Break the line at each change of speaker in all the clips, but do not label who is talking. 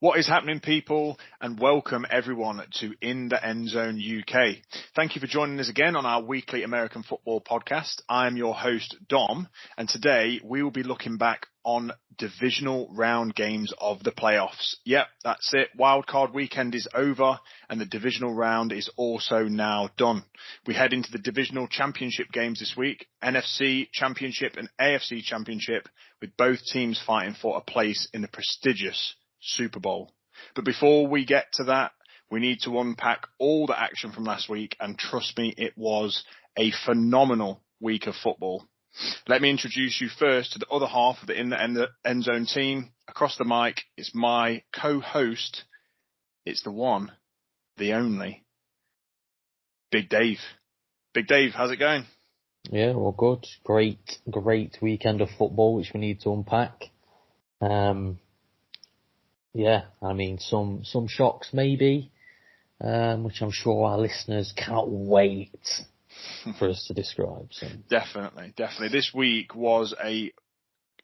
What is happening, people, and welcome everyone to In the End Zone UK. Thank you for joining us again on our weekly American football podcast. I'm your host, Dom, and today we will be looking back on divisional round games of the playoffs. Yep, that's it. Wildcard weekend is over and the divisional round is also now done. We head into the Divisional Championship games this week, NFC Championship and AFC Championship, with both teams fighting for a place in the prestigious Super Bowl. But before we get to that, we need to unpack all the action from last week, and trust me, it was a phenomenal week of football. Let me introduce you first to the other half of the In the End Zone team. Across the mic, it's my co-host. It's the one, the only, Big Dave. Big Dave, how's it going?
Yeah, well, good. Great weekend of football, which we need to unpack. Yeah, I mean, some shocks maybe, which I'm sure our listeners cannot wait for us to describe. So.
Definitely. This week was a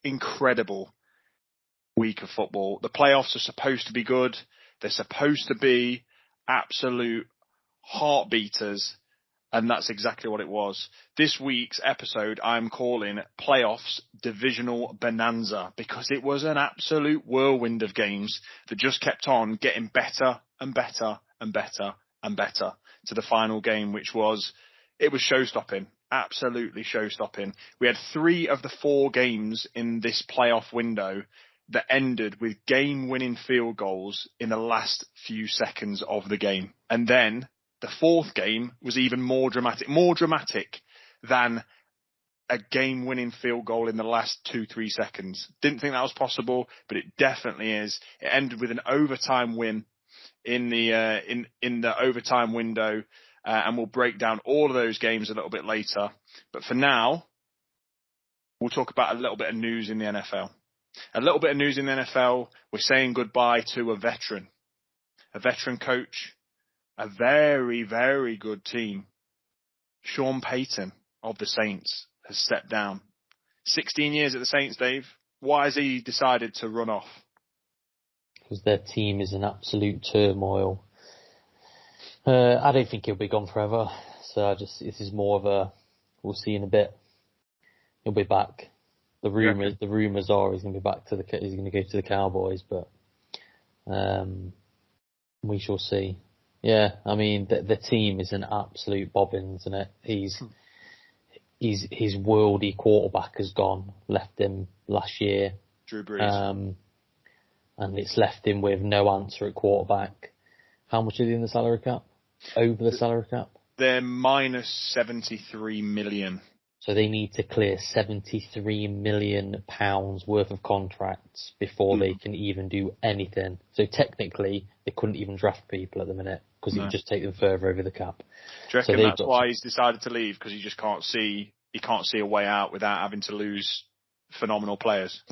incredible week of football. The playoffs are supposed to be good. They're supposed to be absolute heartbeaters, and that's exactly what it was. This week's episode I'm calling Playoffs Divisional Bonanza, because it was an absolute whirlwind of games that just kept on getting better and better and better and better to the final game, which was show-stopping, absolutely show-stopping. We had 3 of the 4 games in this playoff window that ended with game-winning field goals in the last few seconds of the game. And then the 4th game was even more dramatic than a game-winning field goal in the last 2-3 seconds. Didn't think that was possible, but it definitely is. It ended with an overtime win in the overtime window, and we'll break down all of those games a little bit later. But for now, we'll talk about a little bit of news in the NFL. A little bit of news in the NFL. We're saying goodbye to a veteran coach. A very, very good team. Sean Payton of the Saints has stepped down. 16 years at the Saints, Dave. Why has he decided to run off?
Because their team is in absolute turmoil. I don't think he'll be gone forever. So this is more of a, we'll see in a bit. He'll be back. The rumors are he's going to be back he's going to go to the Cowboys, but we shall see. Yeah, I mean, the team is an absolute bobbin, isn't it? His worldy quarterback has gone, left him last year.
Drew Brees.
And it's left him with no answer at quarterback. How much is he in the salary cap? Over the salary cap?
They're minus 73 million.
So they need to clear £73 million worth of contracts before they can even do anything. So technically, they couldn't even draft people at the minute because it would just take them further over the cap.
Do you reckon that's why he's decided to leave? Because he just can't see a way out without having to lose phenomenal players?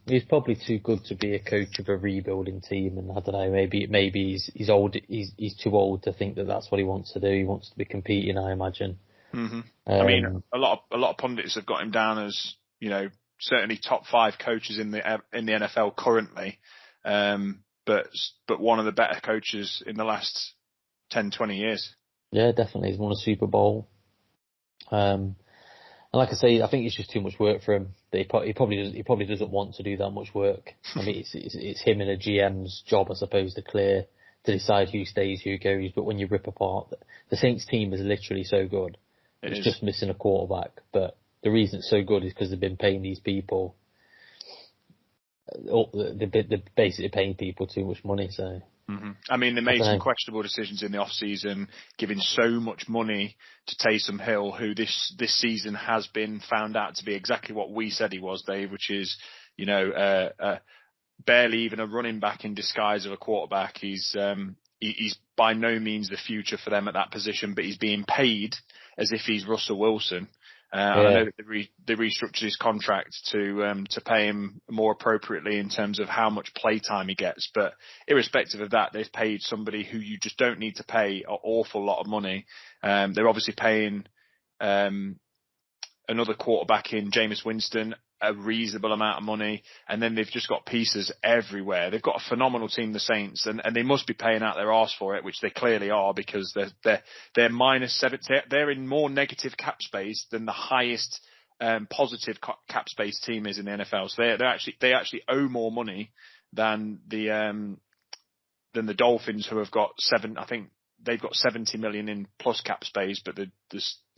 He's probably too good to be a coach of a rebuilding team, and I don't know. Maybe he's old. He's too old to think that that's what he wants to do. He wants to be competing, I imagine.
Mm-hmm. I mean, a lot of pundits have got him down as, you know, certainly top 5 coaches in the NFL currently, but one of the better coaches in the last 10, 20 years.
Yeah, definitely. He's won a Super Bowl. And like I say, I think it's just too much work for him. He probably doesn't want to do that much work. I mean, it's him and a GM's job, I suppose, to decide who stays, who goes. But when you rip apart, the Saints team is literally so good. It's just missing a quarterback. But the reason it's so good is because they've been paying these people. They're basically paying people too much money. So.
Mm-hmm. I mean, they made some questionable decisions in the off-season, giving so much money to Taysom Hill, who this season has been found out to be exactly what we said he was, Dave, which is, you know, barely even a running back in disguise of a quarterback. He's by no means the future for them at that position, but he's being paid as if he's Russell Wilson. I know that they restructured his contract to pay him more appropriately in terms of how much play time he gets. But irrespective of that, they've paid somebody who you just don't need to pay an awful lot of money. They're obviously paying another quarterback in Jameis Winston a reasonable amount of money, and then they've just got pieces everywhere. They've got a phenomenal team, the Saints, and they must be paying out their arse for it, which they clearly are, because they're -70. They're in more negative cap space than the highest positive cap space team is in the NFL. So they actually owe more money than the Dolphins, who have got I think they've got 70 million in plus cap space, but the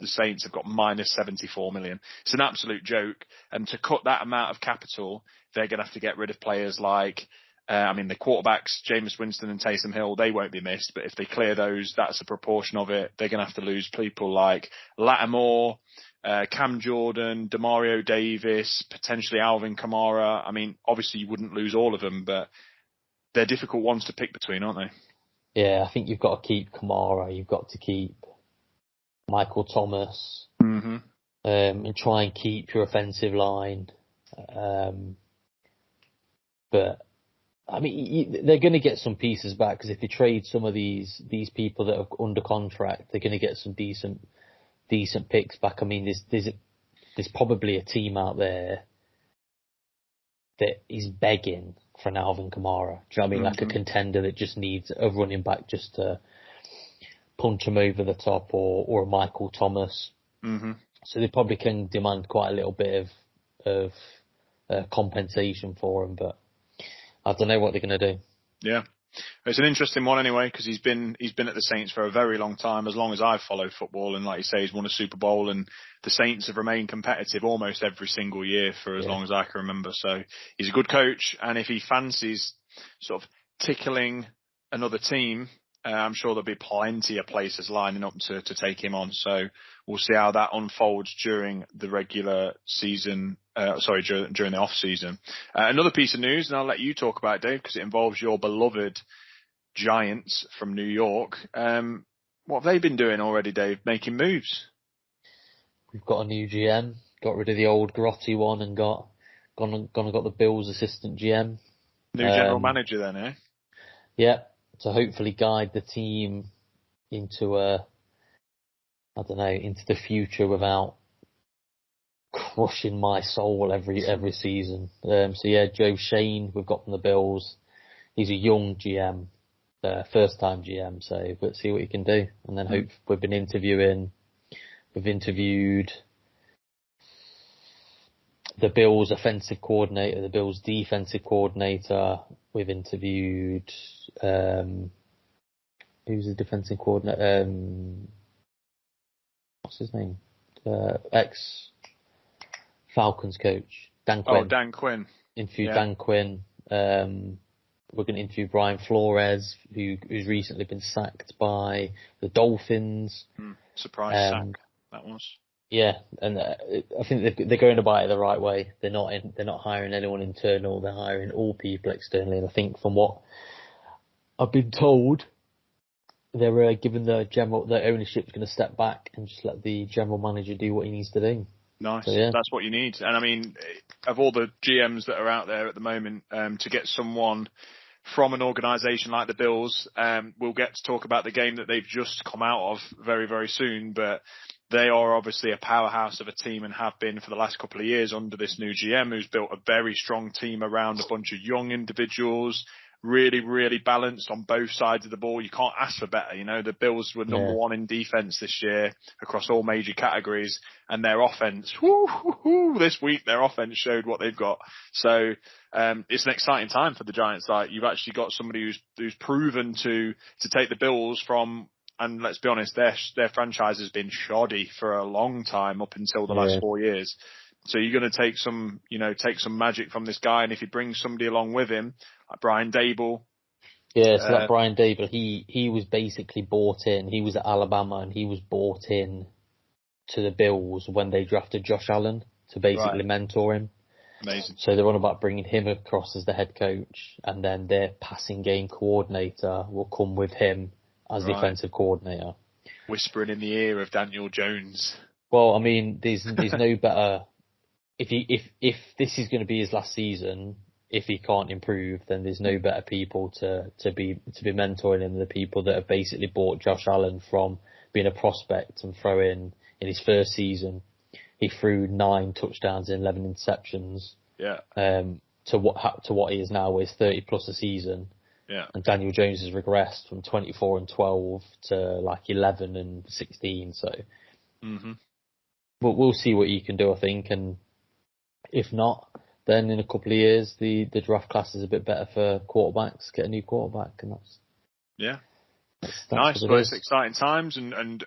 Saints have got -74 million. It's an absolute joke. And to cut that amount of capital, they're going to have to get rid of players like, the quarterbacks, Jameis Winston and Taysom Hill, they won't be missed. But if they clear those, that's a proportion of it. They're going to have to lose people like Lattimore, Cam Jordan, Demario Davis, potentially Alvin Kamara. I mean, obviously you wouldn't lose all of them, but they're difficult ones to pick between, aren't they?
Yeah, I think you've got to keep Kamara, you've got to keep Michael Thomas, and try and keep your offensive line. But I mean, they're going to get some pieces back, because if they trade some of these people that are under contract, they're going to get some decent picks back. I mean, there's probably a team out there that is begging for an Alvin Kamara. Do you know what I mean? Like a contender that just needs a running back just to punch him over the top, or a Michael Thomas. So they probably can demand quite a little bit of compensation for him, but I don't know what they're going to do.
Yeah. It's an interesting one anyway, because he's been at the Saints for a very long time, as long as I've followed football, and like you say, he's won a Super Bowl, and the Saints have remained competitive almost every single year for as long as I can remember. So he's a good coach, and if he fancies sort of tickling another team, I'm sure there'll be plenty of places lining up to take him on. So we'll see how that unfolds during the regular season. During the off season. Another piece of news, and I'll let you talk about it, Dave, because it involves your beloved Giants from New York. What have they been doing already, Dave? Making moves?
We've got a new GM. Got rid of the old grotty one and got the Bills assistant GM.
New general manager then, eh?
Yeah, to hopefully guide the team into the future without crushing my soul every season. Joe Shane, we've got from the Bills. He's a young GM, first time GM, so let's see what he can do. And then we've interviewed the Bills offensive coordinator, the Bills defensive coordinator. We've interviewed, who's the defensive coordinator? What's his name? Falcons coach, Dan Quinn.
Oh, Dan Quinn.
Interviewed Dan Quinn. We're going to interview Brian Flores, who's recently been sacked by the Dolphins.
Surprise sack, that was.
Yeah, and I think they're going about it the right way. They're not hiring anyone internal. They're hiring all people externally. And I think from what I've been told, they're given the ownership's going to step back and just let the general manager do what he needs to do.
Nice. So, yeah. That's what you need. And I mean, of all the GMs that are out there at the moment, to get someone from an organisation like the Bills, we'll get to talk about the game that they've just come out of very, very soon. But they are obviously a powerhouse of a team and have been for the last couple of years under this new GM, who's built a very strong team around a bunch of young individuals. Really, really balanced on both sides of the ball. You can't ask for better. You know, the Bills were number one in defense this year across all major categories, and their offense, this week, their offense showed what they've got. So, it's an exciting time for the Giants. Like, you've actually got somebody who's proven to take the Bills from, and let's be honest, their franchise has been shoddy for a long time up until the last 4 years. So you're going to take some magic from this guy, and if he brings somebody along with him, like Brian Dable.
Yeah, so that Brian Dable, he was basically bought in. He was at Alabama, and he was bought in to the Bills when they drafted Josh Allen to basically mentor him.
Amazing.
So they're on about bringing him across as the head coach, and then their passing game coordinator will come with him as the offensive coordinator.
Whispering in the ear of Daniel Jones.
Well, I mean, there's no better. If this is going to be his last season, if he can't improve, then there's no better people to be mentoring him than the people that have basically bought Josh Allen from being a prospect and throw in his first season he threw 9 touchdowns and 11 interceptions.
Yeah.
To what he is now is 30 plus a season.
Yeah.
And Daniel Jones has regressed from 24 and 12 to like 11 and 16. So, but we'll see what he can do, I think. And if not, then in a couple of years, the draft class is a bit better for quarterbacks. Get a new quarterback, and that's
nice.
what
Well,
it
it's
is.
exciting times, and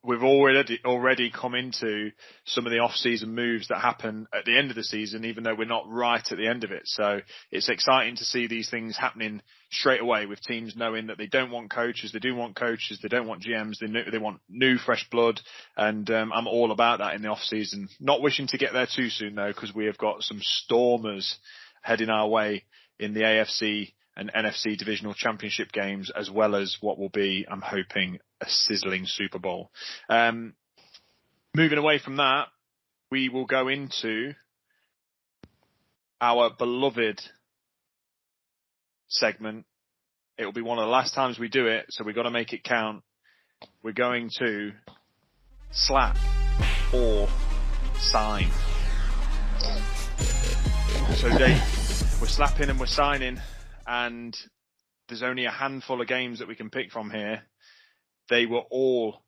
we've already come into some of the off-season moves that happen at the end of the season, even though we're not right at the end of it. So it's exciting to see these things happening straight away, with teams knowing that they don't want coaches, they do want coaches, they don't want GMs, they want new fresh blood, and I'm all about that in the off-season. Not wishing to get there too soon though, because we have got some stormers heading our way in the AFC and NFC Divisional Championship games, as well as what will be, I'm hoping, a sizzling Super Bowl. Moving away from that, we will go into our beloved segment. It will be one of the last times we do it, so we've got to make it count. We're going to slap or sign. So Dave, we're slapping and we're signing, and there's only a handful of games that we can pick from here. They were all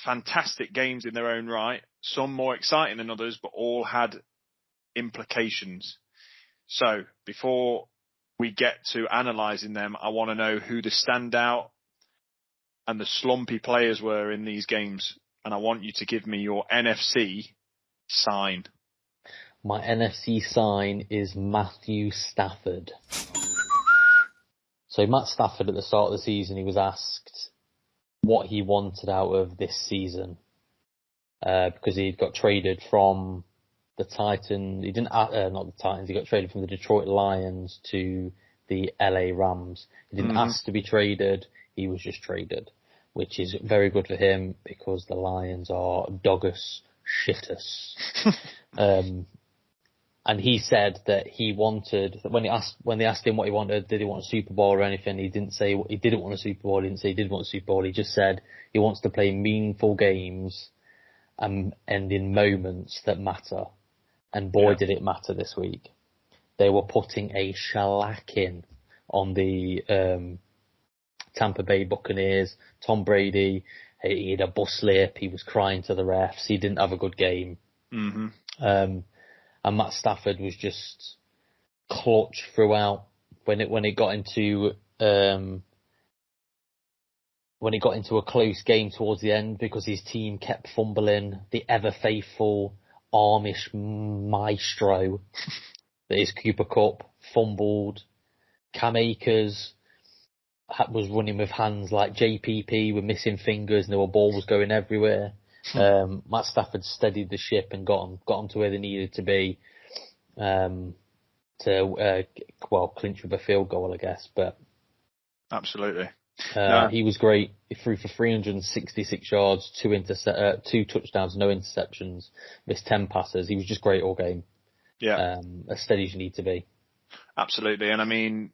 fantastic games in their own right, some more exciting than others, but all had implications. So before we get to analysing them, I want to know who the standout and the slumpy players were in these games, and I want you to give me your NFC sign.
My NFC sign is Matthew Stafford. So Matt Stafford, at the start of the season, he was asked what he wanted out of this season, because he'd got traded from the Titans. He didn't, not the Titans. He got traded from the Detroit Lions to the LA Rams. He didn't ask to be traded. He was just traded, which is very good for him because the Lions are doggus shitus. And he said that he wanted, when they asked him what he wanted, did he want a Super Bowl or anything, he didn't say he didn't want a Super Bowl, he didn't say he did want a Super Bowl, he just said he wants to play meaningful games and in moments that matter. And boy, did it matter this week. They were putting a shellacking on the Tampa Bay Buccaneers. Tom Brady, he had a bus slip, he was crying to the refs, he didn't have a good game. And Matt Stafford was just clutch throughout when it got into a close game towards the end, because his team kept fumbling. The ever faithful Amish maestro that is Cooper Kupp fumbled. Cam Akers was running with hands like JPP, with missing fingers, and there were balls going everywhere. Matt Stafford steadied the ship and got them to where they needed to be, to clinch with a field goal, I guess. But
absolutely,
he was great. He threw for 366 yards, 2 touchdowns, no interceptions, missed 10 passes. He was just great all game.
Yeah,
as steady as you need to be.
Absolutely, and I mean,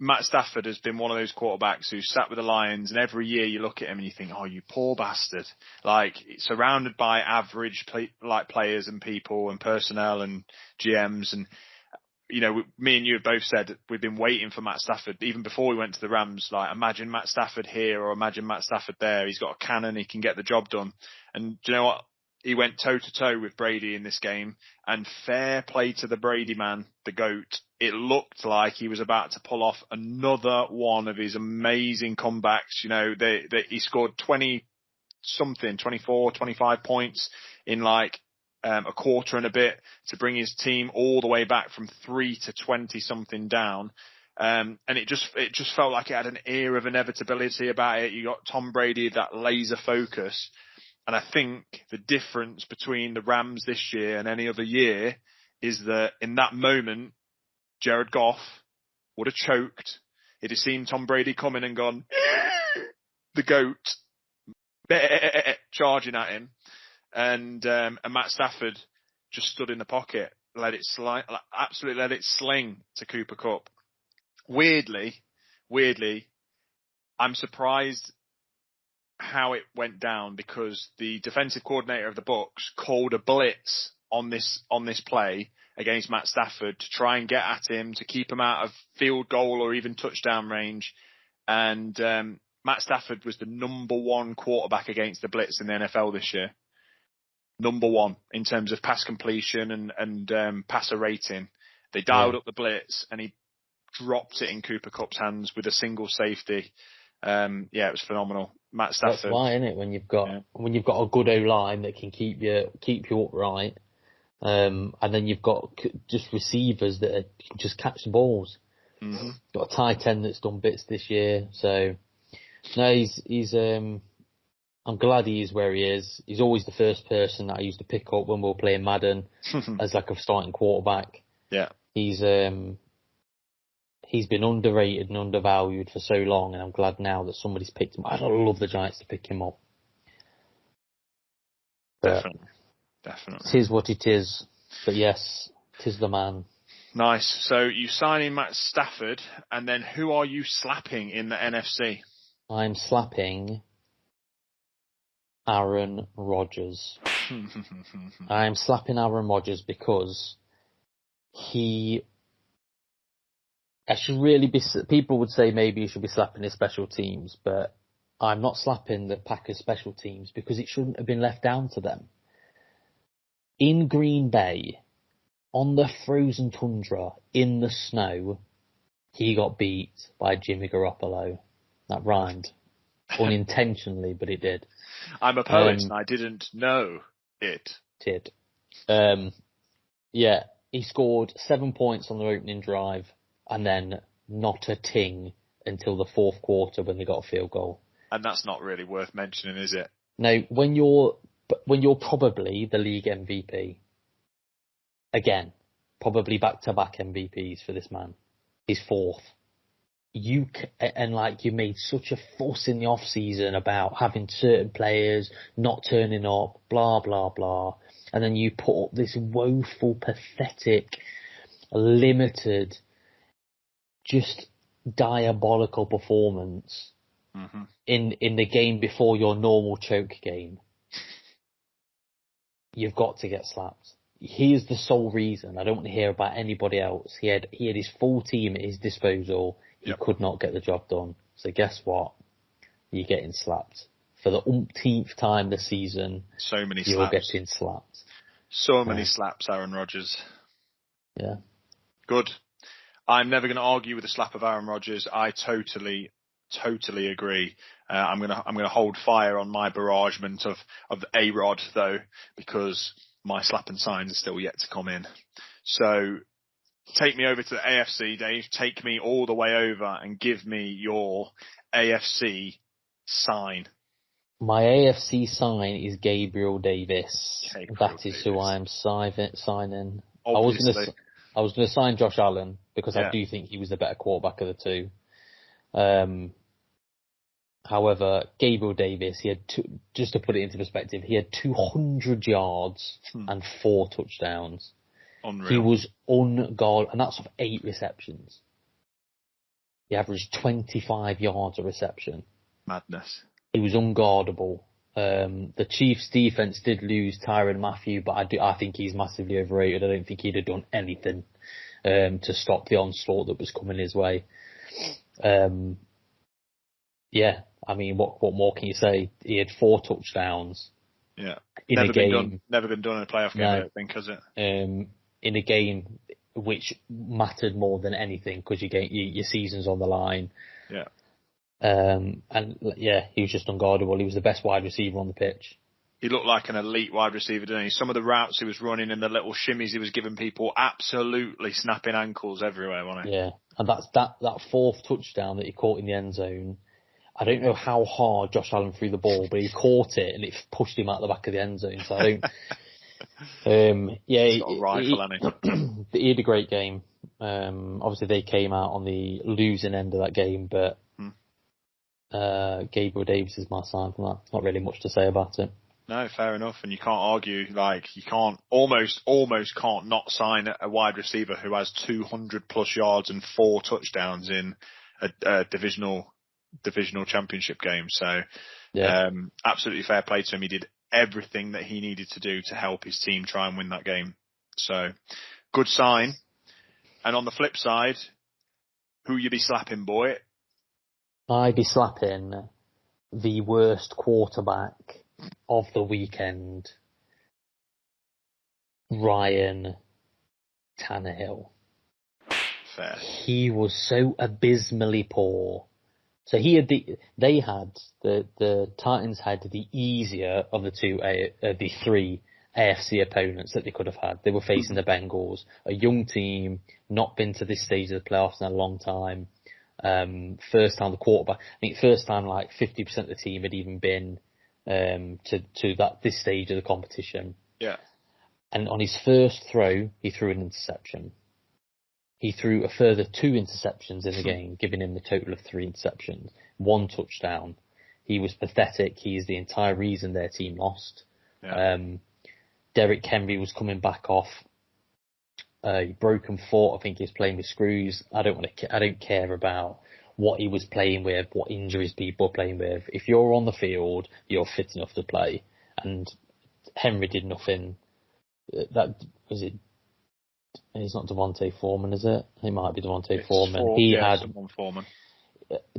Matt Stafford has been one of those quarterbacks who sat with the Lions, and every year you look at him and you think, oh, you poor bastard. Like, surrounded by average players and people and personnel and GMs. And, you know, me and you have both said we've been waiting for Matt Stafford, even before we went to the Rams. Like, imagine Matt Stafford here or imagine Matt Stafford there. He's got a cannon, he can get the job done. And do you know what? He went toe-to-toe with Brady in this game, and fair play to the Brady man, the GOAT. It looked like he was about to pull off another one of his amazing comebacks. You know, he scored 24, 25 points in like a quarter and a bit to bring his team all the way back from 3 to 20 something down. And it just felt like it had an air of inevitability about it. You got Tom Brady, that laser focus. And I think the difference between the Rams this year and any other year is that in that moment, Jared Goff would have choked. He'd have seen Tom Brady coming and gone, the GOAT, charging at him. And Matt Stafford just stood in the pocket, absolutely let it sling to Cooper Kupp. Weirdly, I'm surprised how it went down because the defensive coordinator of the Bucs called a blitz on this play against Matt Stafford to try and get at him, to keep him out of field goal or even touchdown range. And Matt Stafford was the number one quarterback against the blitz in the NFL this year. Number one in terms of pass completion and passer rating. They dialed up the blitz and he dropped it in Cooper Kupp's hands with a single safety. It was phenomenal. Matt Stafford.
That's why, isn't it? When you've got a good O-line that can keep you upright, and then you've got just receivers that can just catch the balls. Mm-hmm. Got a tight end that's done bits this year, so no, he's. I'm glad he is where he is. He's always the first person that I used to pick up when we were playing Madden as like a starting quarterback.
Yeah,
he's been underrated and undervalued for so long, and I'm glad now that somebody's picked him. I'd love the Giants to pick him up.
Definitely.
It is what it is. But yes, 'tis the man.
Nice. So you sign in Matt Stafford, and then who are you slapping in the NFC?
I'm slapping Aaron Rodgers. I'm slapping Aaron Rodgers because I should really be, people would say maybe you should be slapping his special teams, but I'm not slapping the Packers special teams because it shouldn't have been left down to them. In Green Bay, on the frozen tundra, in the snow, he got beat by Jimmy Garoppolo. That rhymed. Unintentionally, but it did.
I'm a poet and I didn't know it.
Did. He scored 7 points on the opening drive and then not a ting until the fourth quarter when they got a field goal.
And that's not really worth mentioning, is it?
No, when you're probably the league MVP, again, probably back-to-back MVPs for this man. He's fourth. You made such a fuss in the off season about having certain players not turning up, blah blah blah, and then you put up this woeful, pathetic, limited, just diabolical performance in the game before your normal choke game. You've got to get slapped. He is the sole reason. I don't want to hear about anybody else. He had his full team at his disposal. He could not get the job done. So guess what? You're getting slapped. For the umpteenth time this season,
so many
you're
slaps.
getting slapped.
So many slaps, Aaron Rodgers.
Yeah.
Good. I'm never going to argue with the slap of Aaron Rodgers. I totally agree. I'm gonna hold fire on my barragement of the A-Rod though, because my slap and signs are still yet to come in. So take me over to the AFC, Dave. Take me all the way over and give me your AFC sign.
My AFC sign is Gabriel Davis. That is who I am signing.
Obviously.
I was going to sign Josh Allen because I do think he was the better quarterback of the two. However, Gabriel Davis, he had just to put it into perspective, he had 200 yards and 4 touchdowns.
Unreal.
He was unguardable, and that's of 8 receptions. He averaged 25 yards a reception.
Madness.
He was unguardable. The Chiefs' defense did lose Tyrann Mathieu, but I think he's massively overrated. I don't think he'd have done anything to stop the onslaught that was coming his way. I mean, what more can you say? He had 4 touchdowns.
Yeah.
Never been
done in a playoff game, I don't think, has it?
In a game which mattered more than anything because your season's on the line.
Yeah.
He was just unguardable. He was the best wide receiver on the pitch.
He looked like an elite wide receiver, didn't he? Some of the routes he was running and the little shimmies he was giving people, absolutely snapping ankles everywhere, wasn't he?
Yeah, and that 4th touchdown that he caught in the end zone. I don't know how hard Josh Allen threw the ball, but he caught it and it pushed him out the back of the end zone. So I don't. He's got a rifle, hasn't he? He had a great game. Obviously, they came out on the losing end of that game, but Gabriel Davis is my sign for that. There's not really much to say about it.
No, fair enough. And you can't argue, you can't, almost can't not sign a wide receiver who has 200 plus yards and 4 touchdowns in a divisional championship game. So,
Yeah.
Absolutely fair play to him. He did everything that he needed to do to help his team try and win that game. So, good sign. And on the flip side, who you be slapping, boy?
I'd be slapping the worst quarterback of the weekend, Ryan Tannehill.
Fair.
He was so abysmally poor. So the Titans had the easier of the three AFC opponents that they could have had. They were facing the Bengals, a young team, not been to this stage of the playoffs in a long time. First time the quarterback, I think first time like 50% of the team had even been to this stage of the competition.
Yeah.
And on his first throw, he threw an interception. He threw a further 2 interceptions in the game, giving him the total of 3 interceptions, 1 touchdown. He was pathetic. He is the entire reason their team lost.
Yeah.
Derrick Henry was coming back off a broken foot. I think he's playing with screws. I don't care about what he was playing with, what injuries people are playing with. If you're on the field, you're fit enough to play. And Henry did nothing. That was it. It's not Devontae Foreman, is it? It might be Devontae Foreman. He had
Foreman.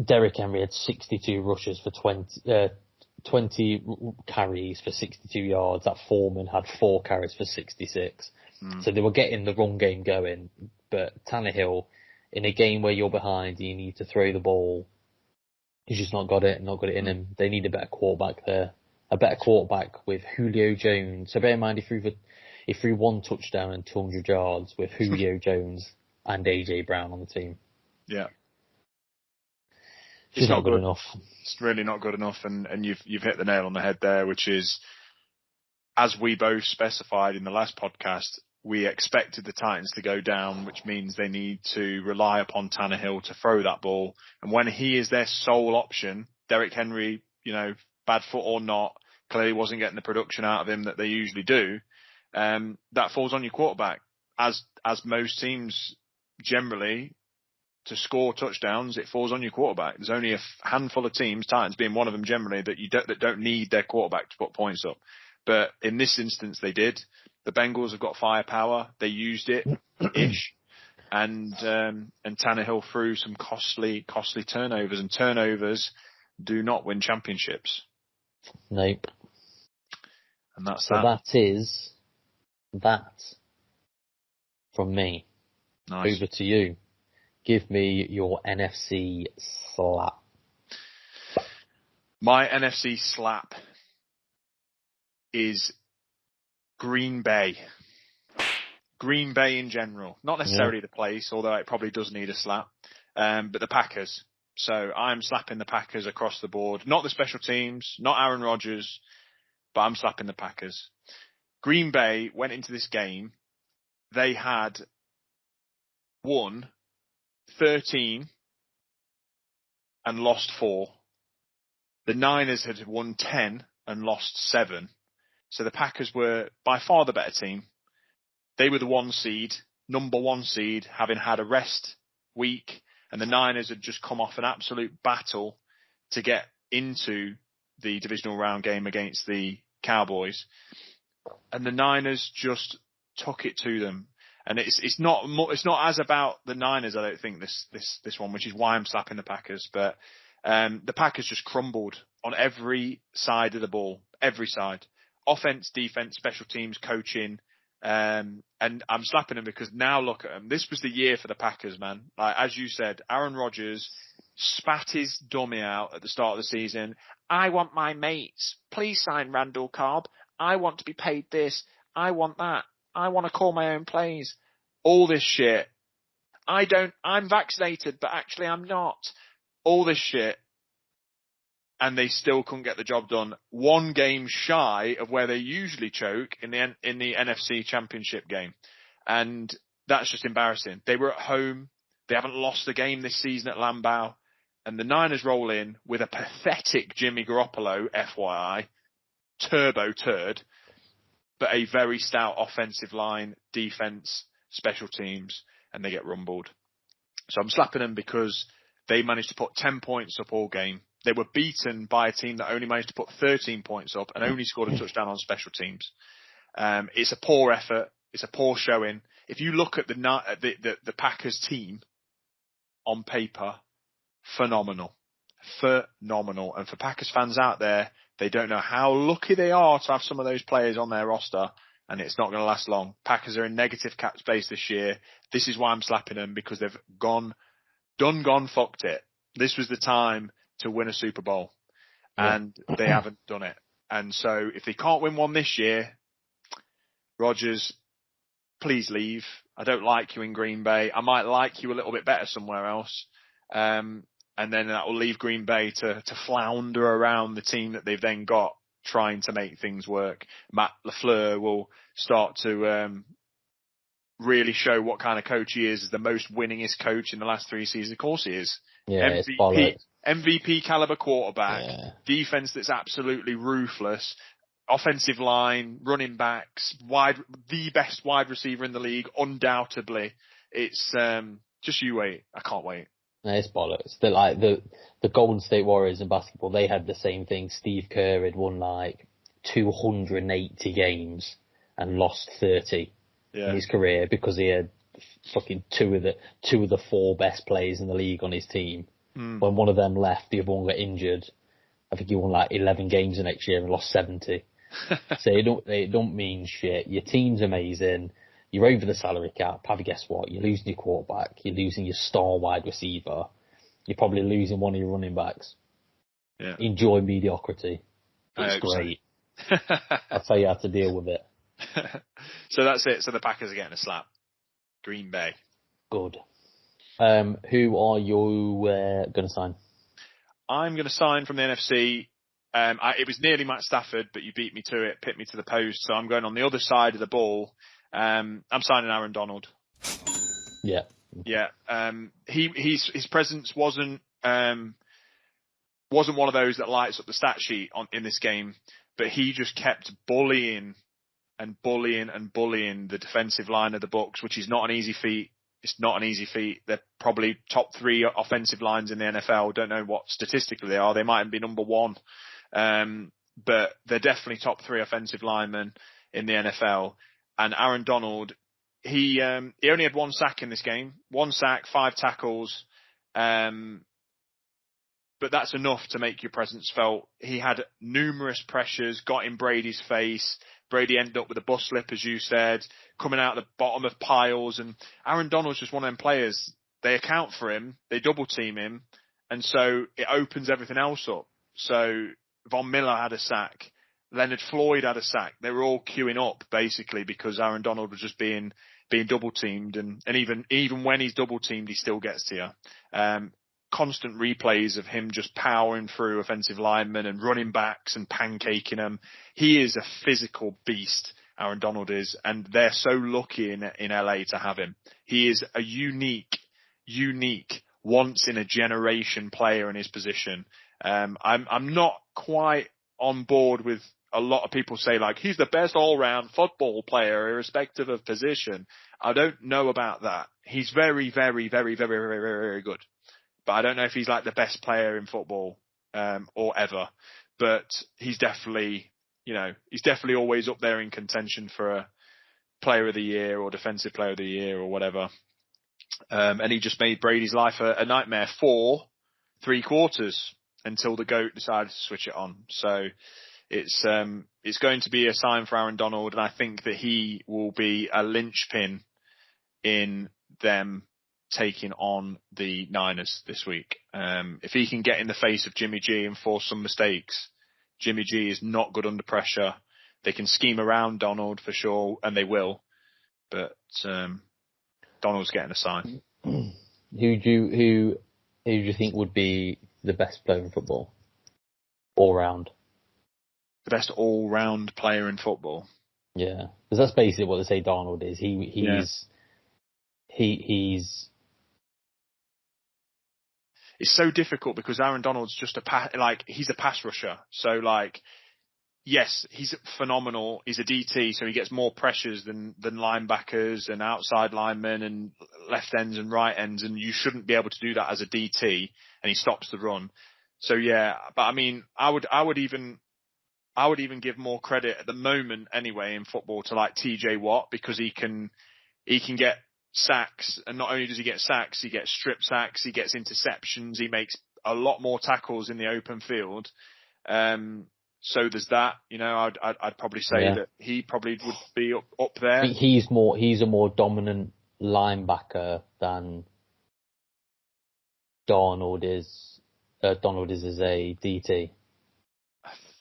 Derrick Henry had 62 rushes for 20 carries for 62 yards. That Foreman had 4 carries for 66. So they were getting the run game going. But Tannehill, in a game where you're behind, you need to throw the ball. He's just not got it in him. They need a better quarterback there. A better quarterback with Julio Jones. So bear in mind, he threw 1 touchdown and 200 yards with Julio Jones and AJ Brown on the team.
Yeah.
It's not good enough.
It's really not good enough, and you've hit the nail on the head there, which is, as we both specified in the last podcast, we expected the Titans to go down, which means they need to rely upon Tannehill to throw that ball. And when he is their sole option, Derrick Henry, bad foot or not, clearly wasn't getting the production out of him that they usually do. That falls on your quarterback, as most teams generally. To score touchdowns, it falls on your quarterback. There's only a handful of teams, Titans being one of them generally, that don't need their quarterback to put points up. But in this instance, they did. The Bengals have got firepower. They used it, ish. And Tannehill threw some costly turnovers, and turnovers do not win championships.
Nope.
And that's
so that is that from me.
Nice.
Over to you. Give me your NFC slap.
My NFC slap is Green Bay. Green Bay in general. Not necessarily the place, although it probably does need a slap. But the Packers. So I'm slapping the Packers across the board. Not the special teams, not Aaron Rodgers, but I'm slapping the Packers. Green Bay went into this game. They had won 13 and lost 4. The Niners had won 10 and lost 7. So the Packers were by far the better team. They were the number 1 seed, having had a rest week, and the Niners had just come off an absolute battle to get into the divisional round game against the Cowboys. And the Niners just took it to them. And it's not as about the Niners, I don't think, this one, which is why I'm slapping the Packers. But the Packers just crumbled on every side of the ball, every side. Offense, defense, special teams, coaching. And I'm slapping them because now look at them. This was the year for the Packers, man. Like, as you said, Aaron Rodgers spat his dummy out at the start of the season. I want my mates. Please sign Randall Cobb. I want to be paid this. I want that. I want to call my own plays. All this shit. I'm vaccinated, but actually I'm not. All this shit. And they still couldn't get the job done. 1 game shy of where they usually choke in the NFC Championship game. And that's just embarrassing. They were at home. They haven't lost a game this season at Lambeau. And the Niners roll in with a pathetic Jimmy Garoppolo, FYI, turbo turd, but a very stout offensive line, defense, special teams, and they get rumbled. So I'm slapping them because they managed to put 10 points up all game. They were beaten by a team that only managed to put 13 points up and only scored a touchdown on special teams. It's a poor effort. It's a poor showing. If you look at the Packers team on paper, phenomenal. And for Packers fans out there, they don't know how lucky they are to have some of those players on their roster, and it's not going to last long. Packers are in negative cap space this year. This is why I'm slapping them, because they've fucked it. This was the time to win a Super Bowl, and they haven't done it. And so if they can't win one this year, Rodgers, please leave. I don't like you in Green Bay. I might like you a little bit better somewhere else. And then that will leave Green Bay to flounder around the team that they've then got, trying to make things work. Matt LaFleur will start to really show what kind of coach he is as the most winningest coach in the last 3 seasons. Of course he is.
Yeah,
MVP caliber quarterback, defense that's absolutely ruthless, offensive line, running backs, the best wide receiver in the league, undoubtedly. It's just you wait. I can't wait.
No, it's bollocks. The Golden State Warriors in basketball, they had the same thing. Steve Kerr had won 280 games and lost 30 in his career because he had fucking two of the 4 best players in the league on his team. When one of them left, the other one got injured. I think he won 11 games the next year and lost 70. So they don't mean shit. Your team's amazing. You're over the salary cap. Have guess what? You're losing your quarterback. You're losing your star wide receiver. You're probably losing one of your running backs.
Yeah.
Enjoy mediocrity. It's great. I'll tell you how to deal with it.
So that's it. So the Packers are getting a slap. Green Bay.
Good. Who are you going to sign?
I'm going to sign from the NFC. It was nearly Matt Stafford, but you beat me to it, picked me to the post. So I'm going on the other side of the ball. I'm signing Aaron Donald.
Yeah.
Yeah. His presence wasn't one of those that lights up the stat sheet in this game, but he just kept bullying the defensive line of the Bucs, which is not an easy feat. It's not an easy feat. They're probably top 3 offensive lines in the NFL. Don't know what statistically they are. They might be number 1. But they're definitely top 3 offensive linemen in the NFL. And Aaron Donald, he only had 1 sack in this game. 1 sack, 5 tackles. But that's enough to make your presence felt. He had numerous pressures, got in Brady's face. Brady ended up with a bus slip, as you said, coming out the bottom of piles. And Aaron Donald's just one of them players. They account for him. They double team him. And so it opens everything else up. So Von Miller had a sack. Leonard Floyd had a sack. They were all queuing up basically because Aaron Donald was just being double teamed. And even when he's double teamed, he still gets to you. Constant replays of him just powering through offensive linemen and running backs and pancaking them. He is a physical beast, Aaron Donald is, and they're so lucky in LA to have him. He is a unique, once in a generation player in his position. I'm not quite on board with a lot of people say he's the best all-round football player irrespective of position. I don't know about that. He's very, very, very, very, very, very, very good. But I don't know if he's the best player in football, or ever. But he's definitely always up there in contention for a player of the year or defensive player of the year or whatever. And he just made Brady's life a nightmare for 3 quarters until the GOAT decided to switch it on. So it's going to be a sign for Aaron Donald, and I think that he will be a linchpin in them taking on the Niners this week. If he can get in the face of Jimmy G and force some mistakes, Jimmy G is not good under pressure. They can scheme around Donald for sure, and they will. But Donald's getting a sign.
Who do you think would be the best player in football? All round.
The best all-round player in football.
Yeah, because that's basically what they say Donald is. He's.
It's so difficult because Aaron Donald's just he's a pass rusher. So yes, he's phenomenal. He's a DT, so he gets more pressures than linebackers and outside linemen and left ends and right ends, and you shouldn't be able to do that as a DT, and he stops the run. So yeah, but I mean, I would even give more credit at the moment anyway in football to like TJ Watt, because he can get sacks, and not only does he get sacks, he gets strip sacks, he gets interceptions, he makes a lot more tackles in the open field. So there's that. You know, I'd probably say that he probably would be up there.
I think he's a more dominant linebacker than Donald is. Donald is as a DT.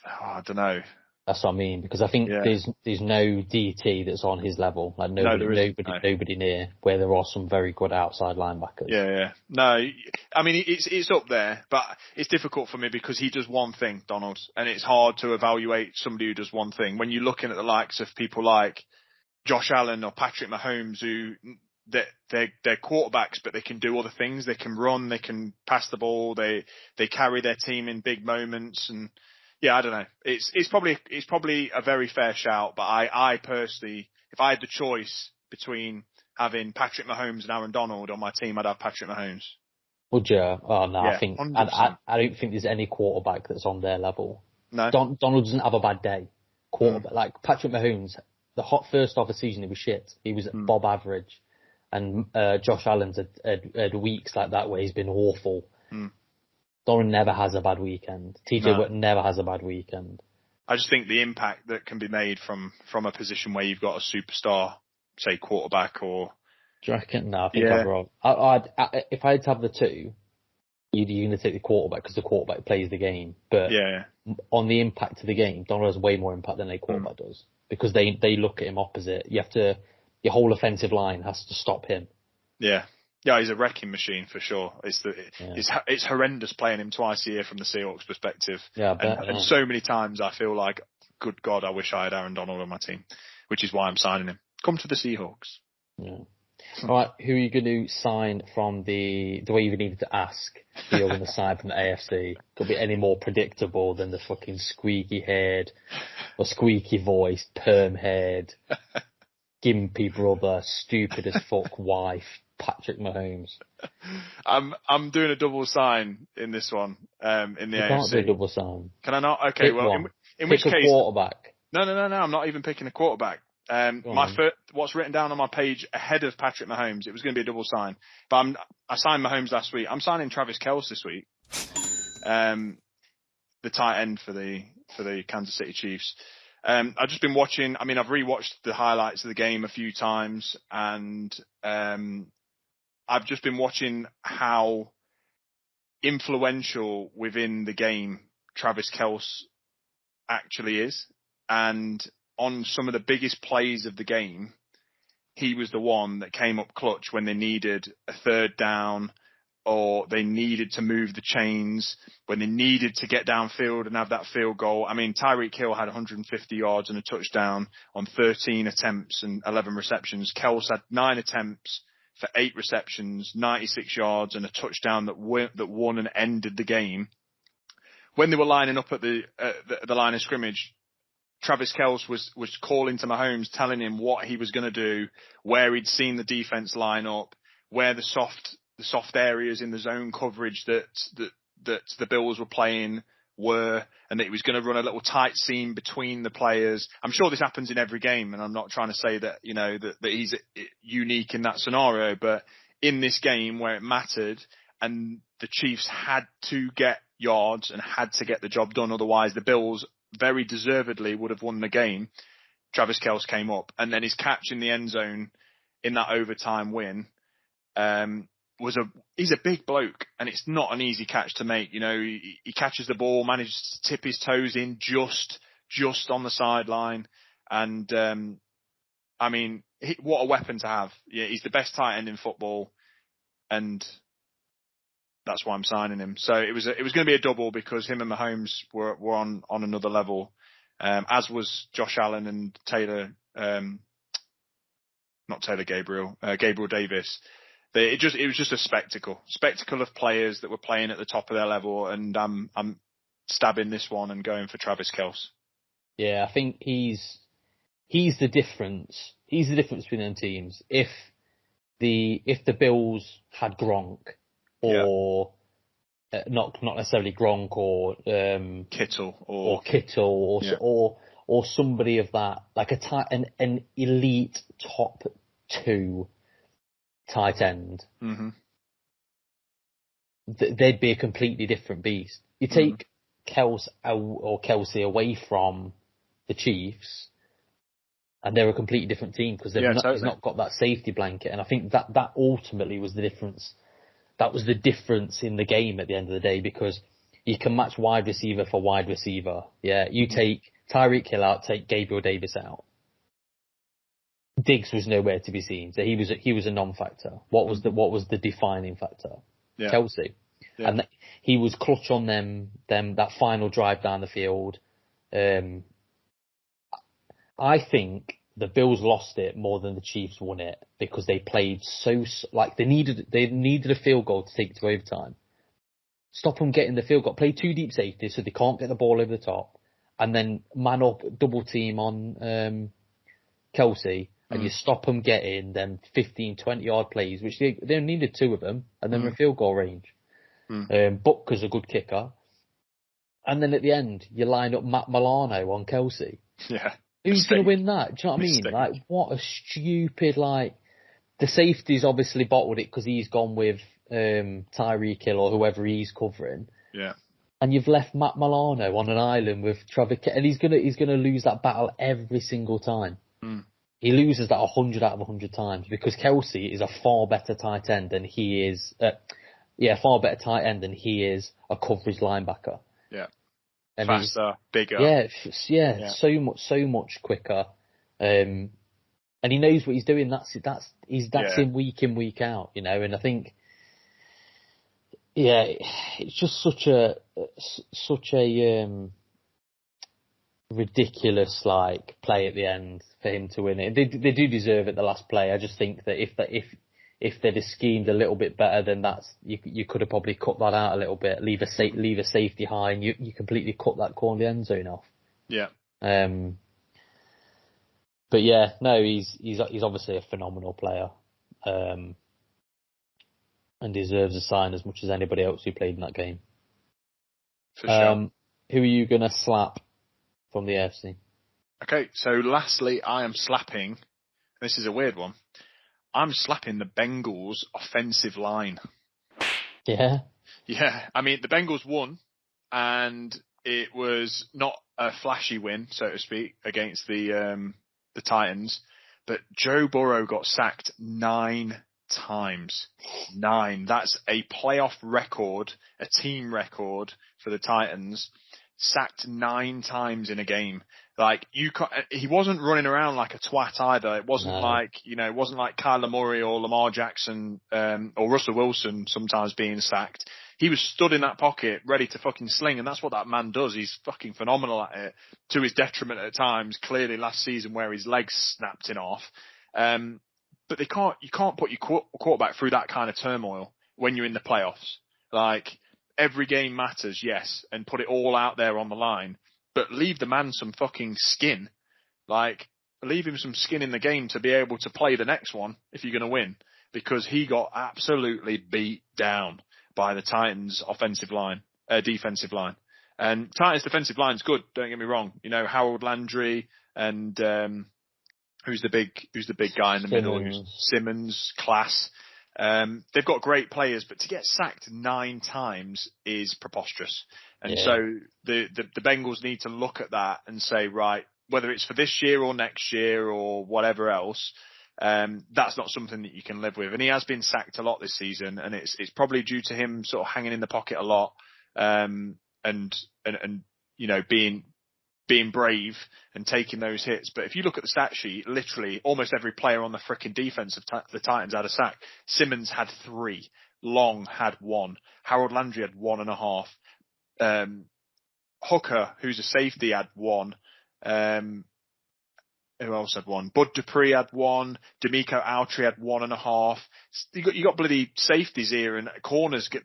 I don't know.
That's what I mean, because I think there's no DT that's on his level. Like nobody near, where there are some very good outside linebackers.
Yeah. No, I mean it's up there, but it's difficult for me because he does one thing, Donald, and it's hard to evaluate somebody who does one thing. When you're looking at the likes of people like Josh Allen or Patrick Mahomes, who they're quarterbacks, but they can do other things. They can run, they can pass the ball, they carry their team in big moments, and yeah, I don't know. It's probably a very fair shout, but I personally, if I had the choice between having Patrick Mahomes and Aaron Donald on my team, I'd have Patrick Mahomes.
Would you? Oh no,
yeah,
I think I don't think there's any quarterback that's on their level.
No,
Donald doesn't have a bad day. Quarterback like Patrick Mahomes, the first half of the season he was shit. He was Bob average, and Josh Allen's had weeks like that where he's been awful. Donald never has a bad weekend. TJ Watt never has a bad weekend.
I just think the impact that can be made from a position where you've got a superstar, say quarterback, or.
Do you reckon? No, I think I'm wrong. If I had to have the two, you're going to take the quarterback because the quarterback plays the game. But on the impact of the game, Donald has way more impact than a quarterback does, because they look at him opposite. Your whole offensive line has to stop him.
Yeah. Yeah, he's a wrecking machine for sure. It's horrendous playing him twice a year from the Seahawks perspective.
Yeah,
and so many times I feel like, good God, I wish I had Aaron Donald on my team, which is why I'm signing him. Come to the Seahawks.
Yeah. All right, who are you going to sign from the way you needed to ask who you're going to sign from the AFC? Could be any more predictable than the fucking squeaky haired or squeaky voiced, perm haired, gimpy brother, stupid as fuck wife, Patrick Mahomes.
I'm doing a double sign in this one. In the AFC.
Can't do a double sign.
Can I not? Okay,
Pick
well,
one.
in which case,
quarterback.
No. I'm not even picking a quarterback. What's written down on my page ahead of Patrick Mahomes, it was going to be a double sign, but I signed Mahomes last week. I'm signing Travis Kelce this week, the tight end for the Kansas City Chiefs. I've just been watching. I mean, I've rewatched the highlights of the game a few times, and I've just been watching how influential within the game Travis Kelce actually is, and on some of the biggest plays of the game, he was the one that came up clutch when they needed a third down, or they needed to move the chains, when they needed to get downfield and have that field goal. I mean, Tyreek Hill had 150 yards and a touchdown on 13 attempts and 11 receptions. Kelce had 9 attempts for 8 receptions, 96 yards and a touchdown that won and ended the game. When they were lining up at the line of scrimmage, Travis Kelce was calling to Mahomes, telling him what he was going to do, where he'd seen the defense line up, where the soft areas in the zone coverage that the Bills were playing were, and that he was going to run a little tight seam between the players. I'm sure this happens in every game, and I'm not trying to say that, you know, that he's unique in that scenario, but in this game where it mattered and the Chiefs had to get yards and had to get the job done, otherwise the Bills very deservedly would have won the game, Travis Kelce came up, and then his catch in the end zone in that overtime win he's a big bloke, and it's not an easy catch to make. You know, he catches the ball, manages to tip his toes in just on the sideline, and I mean, what a weapon to have. Yeah, he's the best tight end in football, and that's why I'm signing him. So it was going to be a double because him and Mahomes were on another level, as was Josh Allen and Gabriel Davis. It was just a spectacle of players that were playing at the top of their level, and I'm stabbing this one and going for Travis Kelce.
Yeah, I think he's the difference. He's the difference between them teams. If the Bills had Gronk, or not necessarily Gronk
Kittle
or Kittle or somebody of that, like an elite top 2 tight end.
Mm-hmm.
They'd be a completely different beast. You take Kelsey away from the Chiefs, and they're a completely different team because he's not got that safety blanket. And I think that ultimately was the difference. That was the difference in the game at the end of the day, because you can match wide receiver for wide receiver. Yeah, you take Tyreek Hill out, take Gabriel Davis out. Diggs was nowhere to be seen, so he was a non-factor. What was the defining factor?
Yeah.
Kelsey. Yeah. And he was clutch on them that final drive down the field. I think the Bills lost it more than the Chiefs won it because they played they needed a field goal to take it to overtime. Stop them getting the field goal. Play 2 deep safeties so they can't get the ball over the top, and then man up double team on Kelsey, and you stop them getting them 15, 20 yard plays, which they needed 2 of them, and then a field goal range. Butker's a good kicker. And then at the end, you line up Matt Milano on Kelsey.
Yeah.
Who's going to win that? Do you know what I mean? Like, what a stupid, the safety's obviously bottled it because he's gone with Tyreek Hill or whoever he's covering.
Yeah.
And you've left Matt Milano on an island with Trevor and he's gonna lose that battle every single time. He loses that 100 out of 100 times because Kelsey is a far better tight end than he is. Far better tight end than he is a coverage linebacker.
Yeah.
And
faster, bigger.
Yeah, so much quicker. And he knows what he's doing. That's him week in, week out, you know. And I think, it's just such a ridiculous play at the end for him to win it. They do deserve it, the last play. I just think that if they'd have schemed a little bit better, then you could have probably cut that out a little bit, leave a safety high, and you completely cut that corner of the end zone off.
Yeah.
But yeah, no, he's obviously a phenomenal player, and deserves a sign as much as anybody else who played in that game.
For sure.
Who are you gonna slap from the AFC?
Okay, so lastly, I am slapping. This is a weird one. I'm slapping the Bengals offensive line.
Yeah.
Yeah. I mean, the Bengals won, and it was not a flashy win, so to speak, against the Titans, but Joe Burrow got sacked 9 times. 9. That's a playoff record, a team record for the Titans. Sacked 9 times in a game. He wasn't running around like a twat either. It wasn't it wasn't like Kyler Murray or Lamar Jackson, or Russell Wilson sometimes being sacked. He was stood in that pocket, ready to fucking sling, and that's what that man does. He's fucking phenomenal at it, to his detriment at times, clearly last season where his legs snapped in off. But you can't put your quarterback through that kind of turmoil when you're in the playoffs. Every game matters, yes, and put it all out there on the line, but leave the man some fucking skin. Leave him some skin in the game to be able to play the next one if you're going to win, because he got absolutely beat down by the Titans defensive line. And Titans defensive line's good, don't get me wrong. You know, Harold Landry and who's the big guy in the middle? Simmons, class. They've got great players, but to get sacked 9 times is preposterous. And so the Bengals need to look at that and say, right, whether it's for this year or next year or whatever else, that's not something that you can live with. And he has been sacked a lot this season, and it's probably due to him sort of hanging in the pocket a lot, and you know, being brave and taking those hits. But if you look at the stat sheet, literally almost every player on the frickin' defense of the Titans had a sack. Simmons had 3. Long had 1. Harold Landry had 1.5. Hooker, who's a safety, had 1. Who else had 1? Bud Dupree had 1. D'Amico Autry had 1.5. You got bloody safeties here, and corners get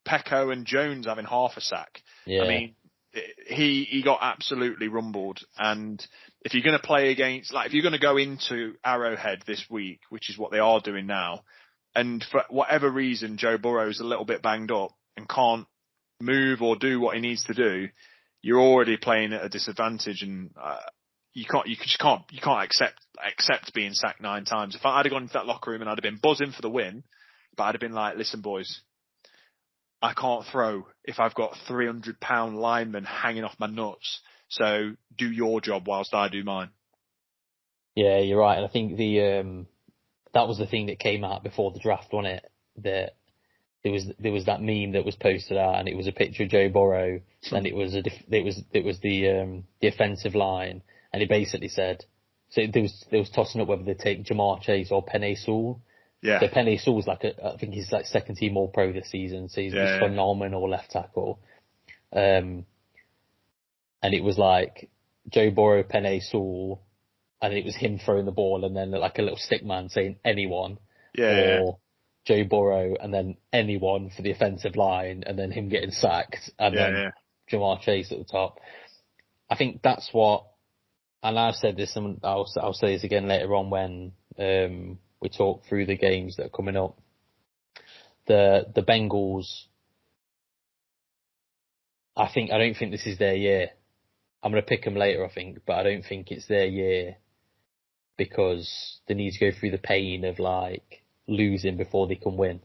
Pecco and Jones having half a sack.
Yeah.
I mean, he got absolutely rumbled. And if you're going to play against, if you're going to go into Arrowhead this week, which is what they are doing now, and for whatever reason Joe Burrow is a little bit banged up and can't move or do what he needs to do, you're already playing at a disadvantage, and you can't accept being sacked 9 times. If I'd have gone into that locker room and I'd have been buzzing for the win, but I'd have been like, listen, boys, I can't throw if I've got 300-pound linemen hanging off my nuts. So do your job whilst I do mine.
Yeah, you're right. And I think that was the thing that came out before the draft, wasn't it? That there was that meme that was posted out, and it was a picture of Joe Burrow, and it was the offensive line, and it basically said, so there was tossing up whether they take Jamar Chase or Penei Sewell.
Yeah.
So Penei Sewell's I think he's like second team All Pro this season, so he's phenomenal left tackle. And it was like Joe Burrow, Penei Sewell, and it was him throwing the ball, and then like a little stick man saying anyone, or Joe Burrow, and then anyone for the offensive line, and then him getting sacked, and then Jamar Chase at the top. I think that's what, and I've said this, and I'll say this again later on when we talk through the games that are coming up. The Bengals, I don't think this is their year. I'm going to pick them later, I think, but I don't think it's their year because they need to go through the pain of like losing before they can win.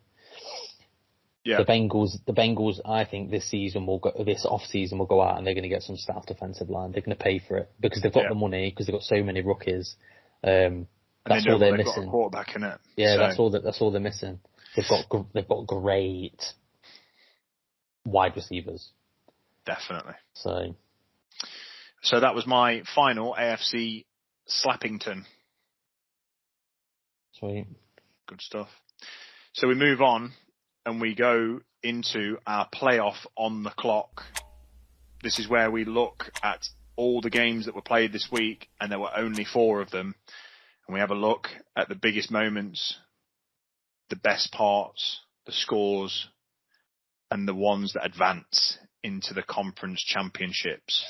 Yeah. The Bengals, I think this off season will go out and they're going to get some staff defensive line. They're going to pay for it because they've got the money, because they've got so many rookies. That's all they're missing.
Got a quarterback in it.
Yeah, so. That's all they're missing. They've got great wide receivers.
Definitely.
So
that was my final AFC Slappington.
Sweet.
Good stuff. So we move on and we go into our playoff on the clock. This is where we look at all the games that were played this week, and there were only 4 of them. And we have a look at the biggest moments, the best parts, the scores, and the ones that advance into the conference championships.